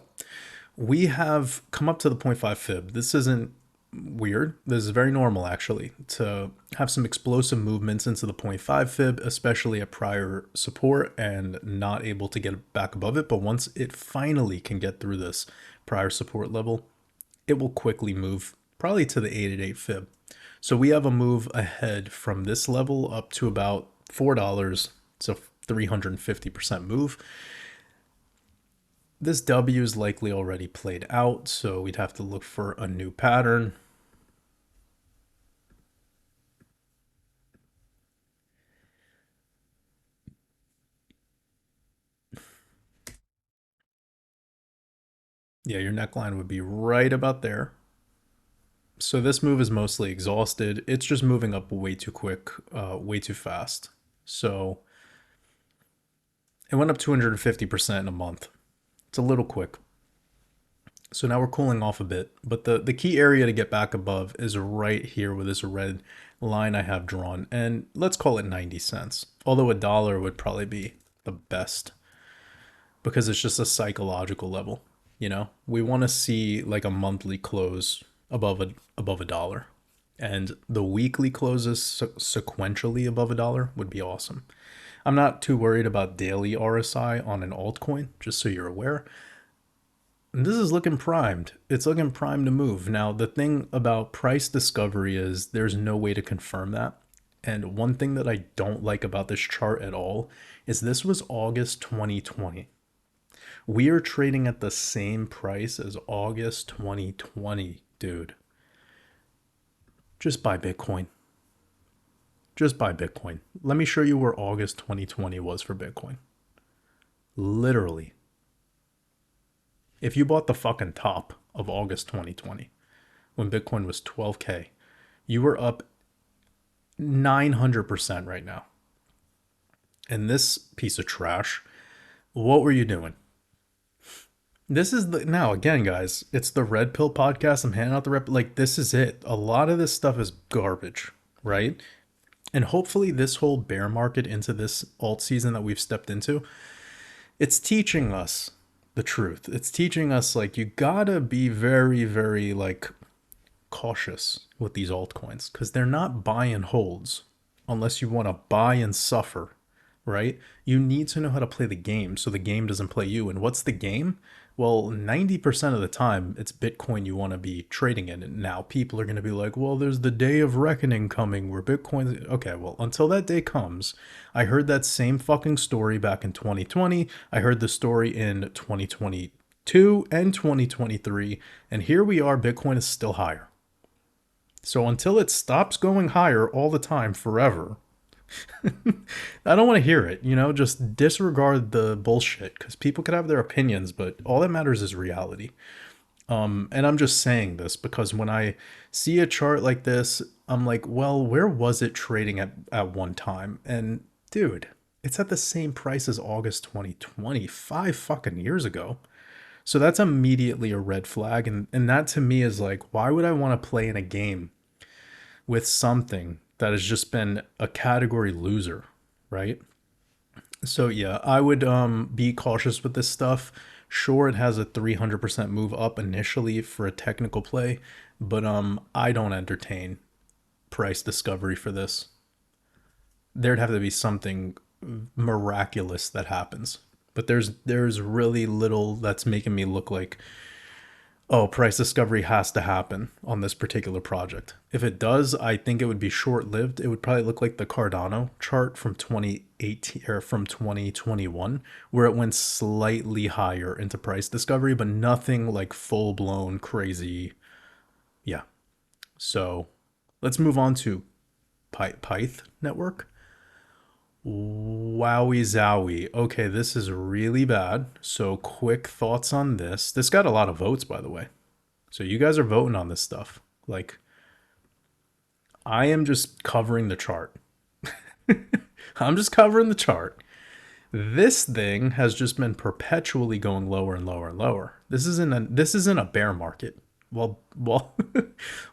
we have come up to the 0.5 fib. This isn't weird. This is very normal, actually, to have some explosive movements into the 0.5 fib, especially at prior support and not able to get back above it. But once it finally can get through this prior support level, it will quickly move probably to the 888 fib. So we have a move ahead from this level up to about $4. It's a 350% move. This W is likely already played out, so we'd have to look for a new pattern. Yeah, your neckline would be right about there. So this move is mostly exhausted. It's just moving up way too quick, way too fast. So it went up 250% in a month. It's a little quick. So now we're cooling off a bit. But the key area to get back above is right here with this red line I have drawn. And let's call it 90 cents. Although a dollar would probably be the best because it's just a psychological level. You know, we want to see like a monthly close above a dollar, and the weekly closes sequentially above a dollar would be awesome. I'm not too worried about daily RSI on an altcoin, just so you're aware. And this is looking primed. It's looking primed to move. Now, the thing about price discovery is there's no way to confirm that. And one thing that I don't like about this chart at all is this was August 2020. We are trading at the same price as August 2020, dude. Just buy Bitcoin. Just buy Bitcoin. Let me show you where August 2020 was for Bitcoin. Literally. If you bought the fucking top of August 2020, when Bitcoin was 12K, you were up 900% right now. And this piece of trash, what were you doing? This is the now again, guys. It's the Red Pill podcast. I'm handing out the like. This is it. A lot of this stuff is garbage, right? And hopefully, this whole bear market into this alt season that we've stepped into, it's teaching us the truth. It's teaching us like you gotta be very, very like cautious with these altcoins because they're not buy and holds unless you want to buy and suffer, right? You need to know how to play the game so the game doesn't play you. And what's the game? Well, 90% of the time, it's Bitcoin you want to be trading in. And now people are going to be like, well, there's the day of reckoning coming where Bitcoin. Okay, well, until that day comes, I heard that same fucking story back in 2020. I heard the story in 2022 and 2023. And here we are, Bitcoin is still higher. So until it stops going higher all the time forever, I don't want to hear it, you know, just disregard the bullshit because people could have their opinions, but all that matters is reality. And I'm just saying this because when I see a chart like this, I'm like, well, where was it trading at one time? And dude, it's at the same price as August 2020, 5 fucking years ago. So that's immediately a red flag. And that to me is like, why would I want to play in a game with something that has just been a category loser, right? So yeah, I would be cautious with this stuff. Sure, it has a 300% move up initially for a technical play, but I don't entertain price discovery for this. There'd have to be something miraculous that happens. But there's really little that's making me look like, oh, price discovery has to happen on this particular project. If it does, I think it would be short-lived. It would probably look like the Cardano chart from 2018 or from 2021, where it went slightly higher into price discovery, but nothing like full-blown crazy. Yeah. So let's move on to Pyth network. Wowie zowie. Okay, this is really bad. So quick thoughts on this. This got a lot of votes, by the way. So you guys are voting on this stuff. Like, I am just covering the chart. I'm just covering the chart. This thing has just been perpetually going lower and lower and lower. This isn't a bear market. Well, well,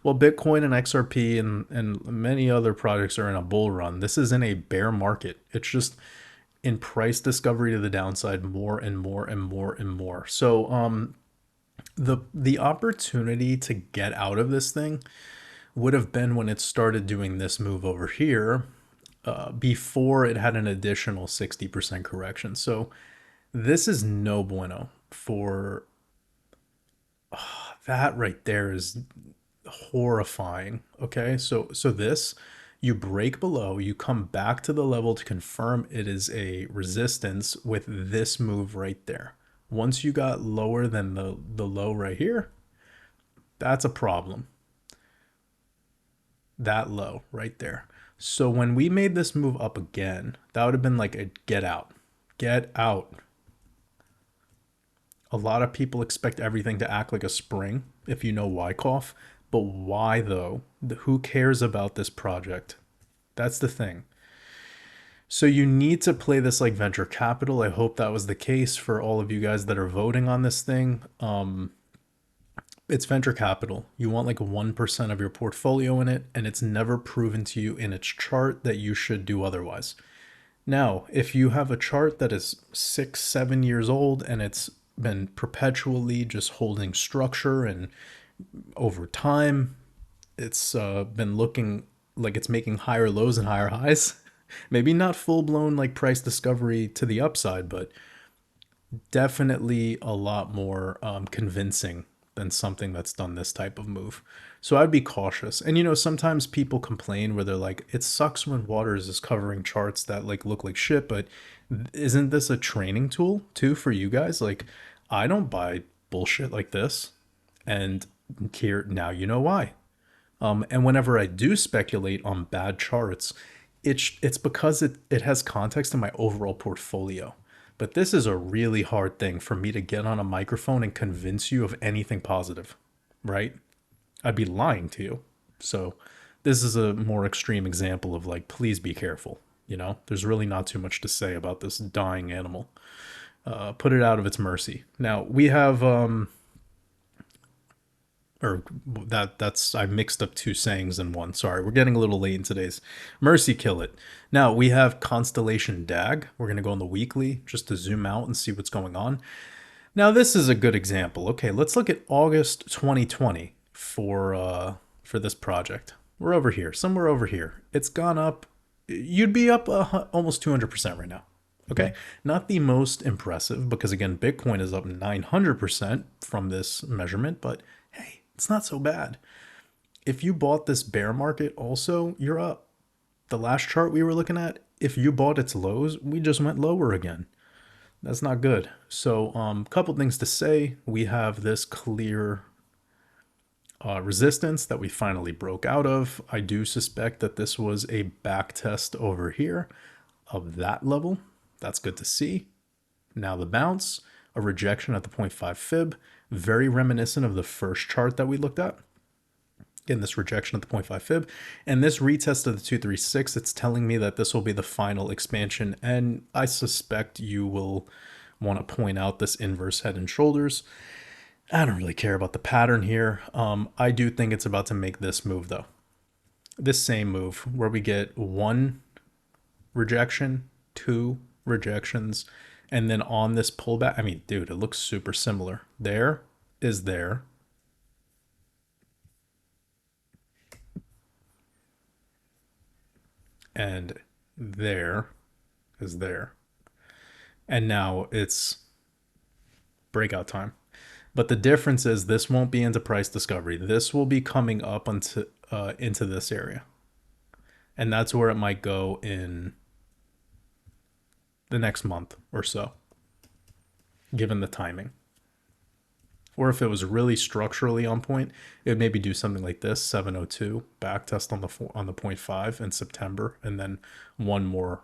Bitcoin and XRP and many other projects are in a bull run. This is in a bear market. It's just in price discovery to the downside more and more and more and more. So the opportunity to get out of this thing would have been when it started doing this move over here before it had an additional 60% correction. So this is no bueno for that right there is horrifying. Okay, so this, you break below, you come back to the level to confirm it is a resistance with this move right there. Once you got lower than the low right here, that's a problem. That low right there. So when we made this move up again, that would have been like a get out. Get out. A lot of people expect everything to act like a spring, if you know Wyckoff. But why though? Who cares about this project? That's the thing. So you need to play this like venture capital. I hope that was the case for all of you guys that are voting on this thing. It's venture capital. You want like 1% of your portfolio in it, and it's never proven to you in its chart that you should do otherwise. Now, if you have a chart that is 6, 7 years old and it's been perpetually just holding structure, and over time it's been looking like it's making higher lows and higher highs, maybe not full blown like price discovery to the upside, but definitely a lot more convincing than something that's done this type of move. So I'd be cautious. And sometimes people complain where they're like, it sucks when Waters is covering charts that like look like shit, but isn't this a training tool too for you guys? Like, I don't buy bullshit like this. And here now you know why. And whenever I do speculate on bad charts, it's because it has context in my overall portfolio. But this is a really hard thing for me to get on a microphone and convince you of anything positive, right? I'd be lying to you. So this is a more extreme example of like, please be careful. There's really not too much to say about this dying animal. Put it out of its mercy. Now we have, I mixed up two sayings in one. Sorry, we're getting a little late in today's mercy kill it. Now we have Constellation DAG. We're going to go on the weekly just to zoom out and see what's going on. Now this is a good example. Okay, let's look at August 2020 for this project. We're over here, somewhere over here. It's gone up. You'd be up almost 200% right now. Okay, not the most impressive because again, Bitcoin is up 900% from this measurement, but hey, it's not so bad. If you bought this bear market also, you're up. The last chart we were looking at, if you bought its lows, we just went lower again. That's not good. So couple things to say. We have this clear resistance that we finally broke out of. I do suspect that this was a back test over here of that level. That's good to see. Now the bounce, a rejection at the 0.5 fib, very reminiscent of the first chart that we looked at. Again, this rejection at the 0.5 fib, and this retest of the 236, it's telling me that this will be the final expansion, and I suspect you will want to point out this inverse head and shoulders. I don't really care about the pattern here. I do think it's about to make this move though. This same move where we get one rejection, two rejections, and then on this pullback, I mean, dude, it looks super similar. There is there. And there is there. And now it's breakout time. But the difference is this won't be into price discovery. This will be coming up into this area. And that's where it might go in the next month or so, given the timing. Or if it was really structurally on point, it would maybe do something like this, 702, back test on the 0.5 in September, and then one more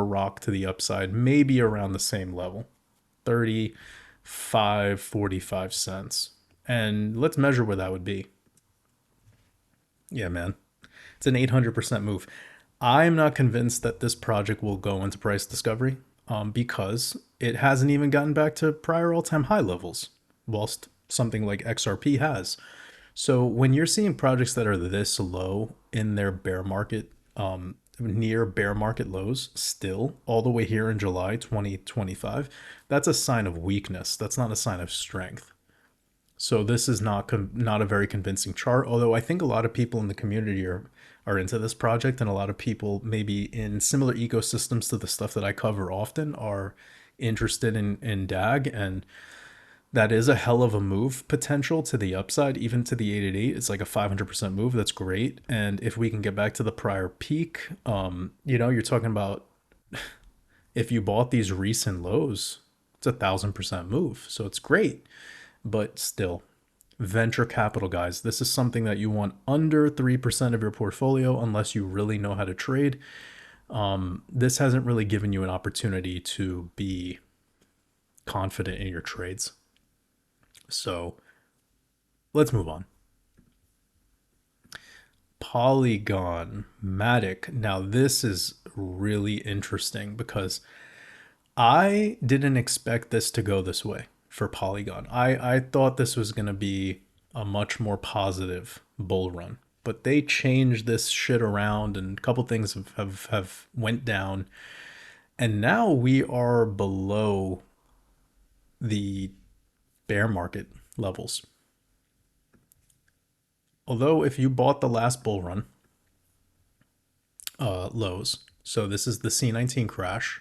rock to the upside, maybe around the same level, 35.45 cents. And let's measure where that would be. Yeah, man, it's an 800% move. I'm not convinced that this project will go into price discovery because it hasn't even gotten back to prior all-time high levels, whilst something like XRP has. So when you're seeing projects that are this low in their bear market, near bear market lows still, all the way here in July 2025, that's a sign of weakness. That's not a sign of strength. So this is not a very convincing chart, although I think a lot of people in the community are into this project, and a lot of people maybe in similar ecosystems to the stuff that I cover often are interested in DAG, and that is a hell of a move potential to the upside, even to the 888. It's like a 500% move. That's great. And if we can get back to the prior peak, you're talking about if you bought these recent lows, it's 1,000% move. So it's great. But still, venture capital, guys, this is something that you want under 3% of your portfolio unless you really know how to trade. This hasn't really given you an opportunity to be confident in your trades. So let's move on. Polygon Matic. Now this is really interesting because I didn't expect this to go this way for Polygon. I thought this was going to be a much more positive bull run, but they changed this shit around and a couple things have went down. And now we are below the bear market levels. Although if you bought the last bull run lows, so this is the C19 crash,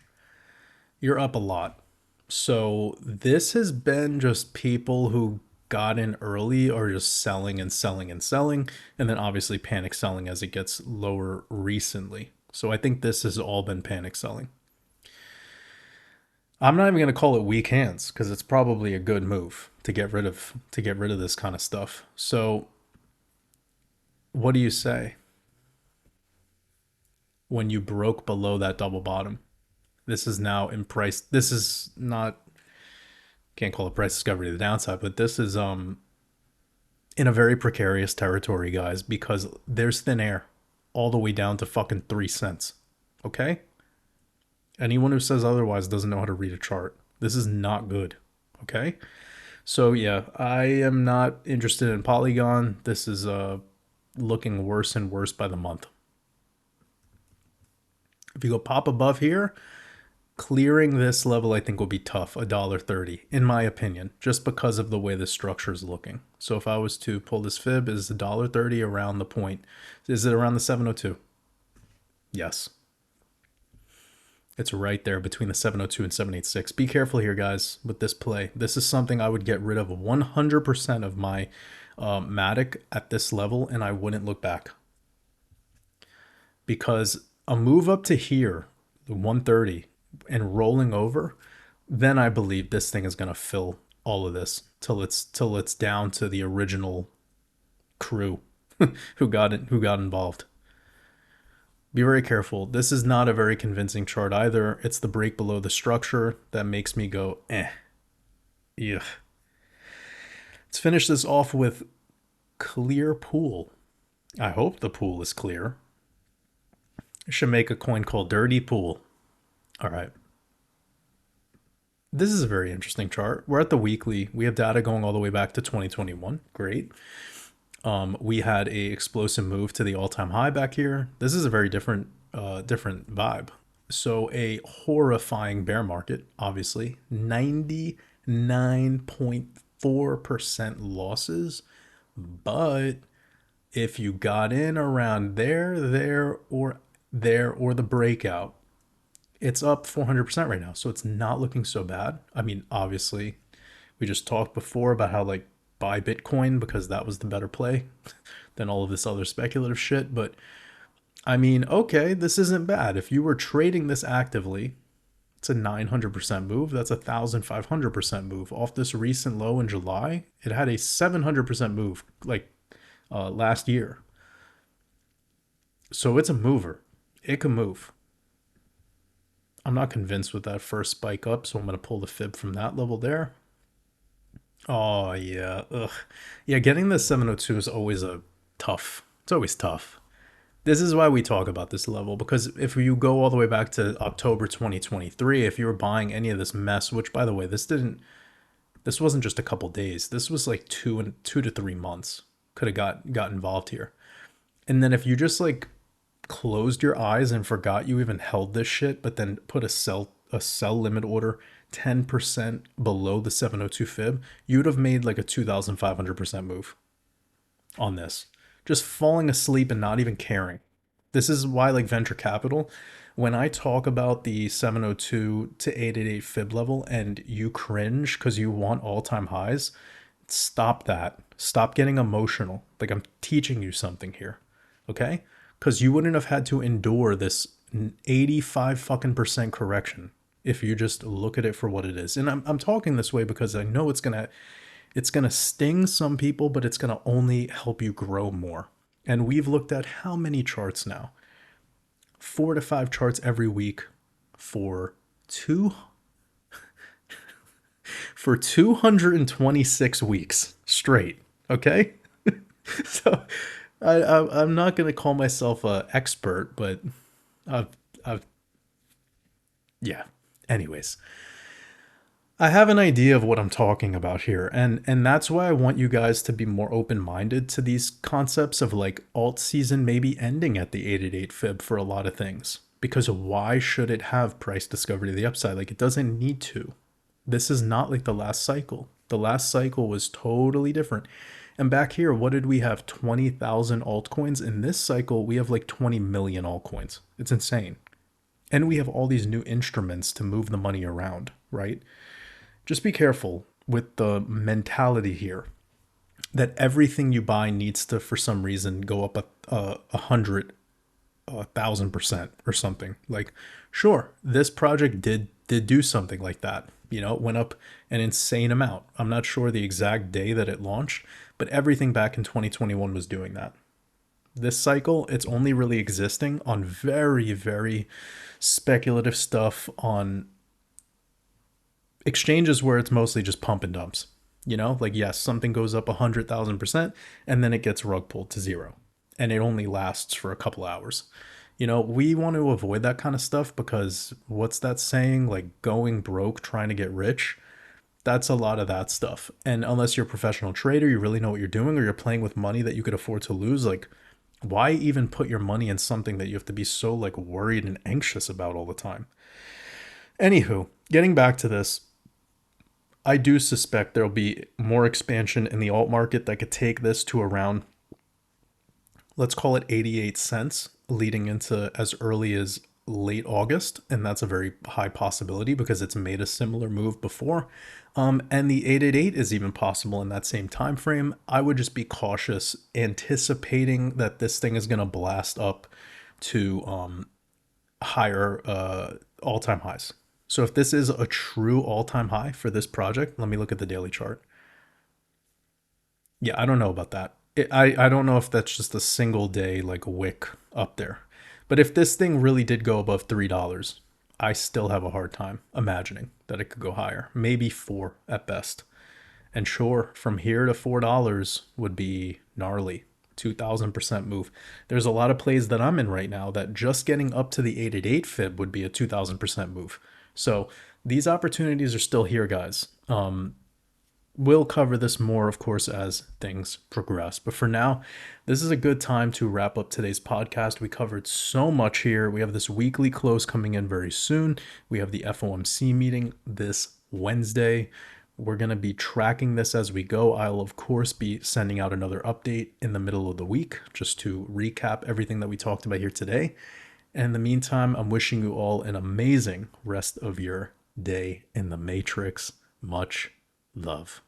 you're up a lot. So this has been just people who got in early or just selling and selling and selling, and then obviously panic selling as it gets lower recently. So I think this has all been panic selling. I'm not even going to call it weak hands because it's probably a good move to get rid of this kind of stuff. So what do you say when you broke below that double bottom? This is now in price. This is not, can't call it price discovery to the downside, but this is in a very precarious territory, guys, because there's thin air all the way down to fucking 3 cents. Okay? Anyone who says otherwise doesn't know how to read a chart. This is not good. Okay? So yeah, I am not interested in Polygon. This is looking worse and worse by the month. If you go pop above here, clearing this level I think will be tough, $1.30 in my opinion, just because of the way the structure is looking. So if I was to pull this fib, is $1.30 around the point? Is it around the 702? Yes. It's right there between the 702 and 786. Be careful here, guys, with this play. This is something I would get rid of 100% of my Matic at this level, and I wouldn't look back. Because a move up to here, the 130, and rolling over, then I believe this thing is going to fill all of this till it's down to the original crew who got involved. Be very careful. This is not a very convincing chart either. It's the break below the structure that makes me go, eh. Ugh. Let's finish this off with clear pool. I hope the pool is clear. I should make a coin called Dirty Pool. All right. This is a very interesting chart. We're at the weekly. We have data going all the way back to 2021. Great. We had a explosive move to the all-time high back here. This is a very different vibe. So a horrifying bear market, obviously. 99.4% losses. But if you got in around there, or the breakout, it's up 400% right now. So it's not looking so bad. I mean, obviously, we just talked before about how like buy Bitcoin because that was the better play than all of this other speculative shit. But I mean, okay, this isn't bad. If you were trading this actively, it's a 900% move. That's a 1,500% move off this recent low in July. It had a 700% move like last year. So it's a mover. It can move. I'm not convinced with that first spike up, so I'm going to pull the fib from that level there. Oh, yeah. Ugh. Yeah, getting the 702 is always tough. It's always tough. This is why we talk about this level, because if you go all the way back to October 2023, if you were buying any of this mess, which by the way, this wasn't just a couple days. This was like 2 to 3 months could have got involved here. And then if you just like closed your eyes and forgot you even held this shit, but then put a sell limit order 10% below the 702 fib, you'd have made like a 2,500% move on this. Just falling asleep and not even caring. This is why like venture capital, when I talk about the 702 to 888 fib level and you cringe because you want all-time highs, stop that. Stop getting emotional. Like I'm teaching you something here. Okay? Because you wouldn't have had to endure this 85 fucking percent correction if you just look at it for what it is. And I'm talking this way because I know it's gonna sting some people, but it's gonna only help you grow more. And we've looked at how many charts now? 4 to 5 charts every week for for 226 weeks straight. Okay. So I'm not going to call myself an expert, but I've, I've, yeah. Anyways, I have an idea of what I'm talking about here, and that's why I want you guys to be more open-minded to these concepts of like alt season maybe ending at the 888 fib for a lot of things. Because why should it have price discovery to the upside? Like, it doesn't need to. This is not like the last cycle. The last cycle was totally different. And back here, what did we have? 20,000 altcoins. In this cycle, we have like 20 million altcoins. It's insane. And we have all these new instruments to move the money around, right? Just be careful with the mentality here that everything you buy needs to, for some reason, go up a hundred, 1,000% or something. Like, sure, this project did do something like that. You know, it went up an insane amount. I'm not sure the exact day that it launched, but everything back in 2021 was doing that. This cycle, it's only really existing on very, very speculative stuff on exchanges where it's mostly just pump and dumps. You know, like, yes, something goes up 100,000% and then it gets rug pulled to zero. And it only lasts for a couple hours. You know, we want to avoid that kind of stuff because what's that saying? Like, going broke trying to get rich. That's a lot of that stuff. And unless you're a professional trader, you really know what you're doing, or you're playing with money that you could afford to lose, like, why even put your money in something that you have to be so like worried and anxious about all the time? Anywho, getting back to this, I do suspect there'll be more expansion in the alt market that could take this to around, let's call it 88 cents, leading into as early as late August. And that's a very high possibility because it's made a similar move before. And the 888 is even possible in that same time frame. I would just be cautious anticipating that this thing is going to blast up to higher all-time highs. So if this is a true all-time high for this project, let me look at the daily chart. Yeah, I don't know about that. I don't know if that's just a single day like wick up there. But if this thing really did go above $3, I still have a hard time imagining that it could go higher. Maybe 4 at best. And sure, from here to $4 would be gnarly. 2,000% move. There's a lot of plays that I'm in right now that just getting up to the 888 fib would be a 2,000% move. So these opportunities are still here, guys. We'll cover this more, of course, as things progress. But for now, this is a good time to wrap up today's podcast. We covered so much here. We have this weekly close coming in very soon. We have the FOMC meeting this Wednesday. We're going to be tracking this as we go. I'll, of course, be sending out another update in the middle of the week just to recap everything that we talked about here today. And in the meantime, I'm wishing you all an amazing rest of your day in the Matrix. Much love.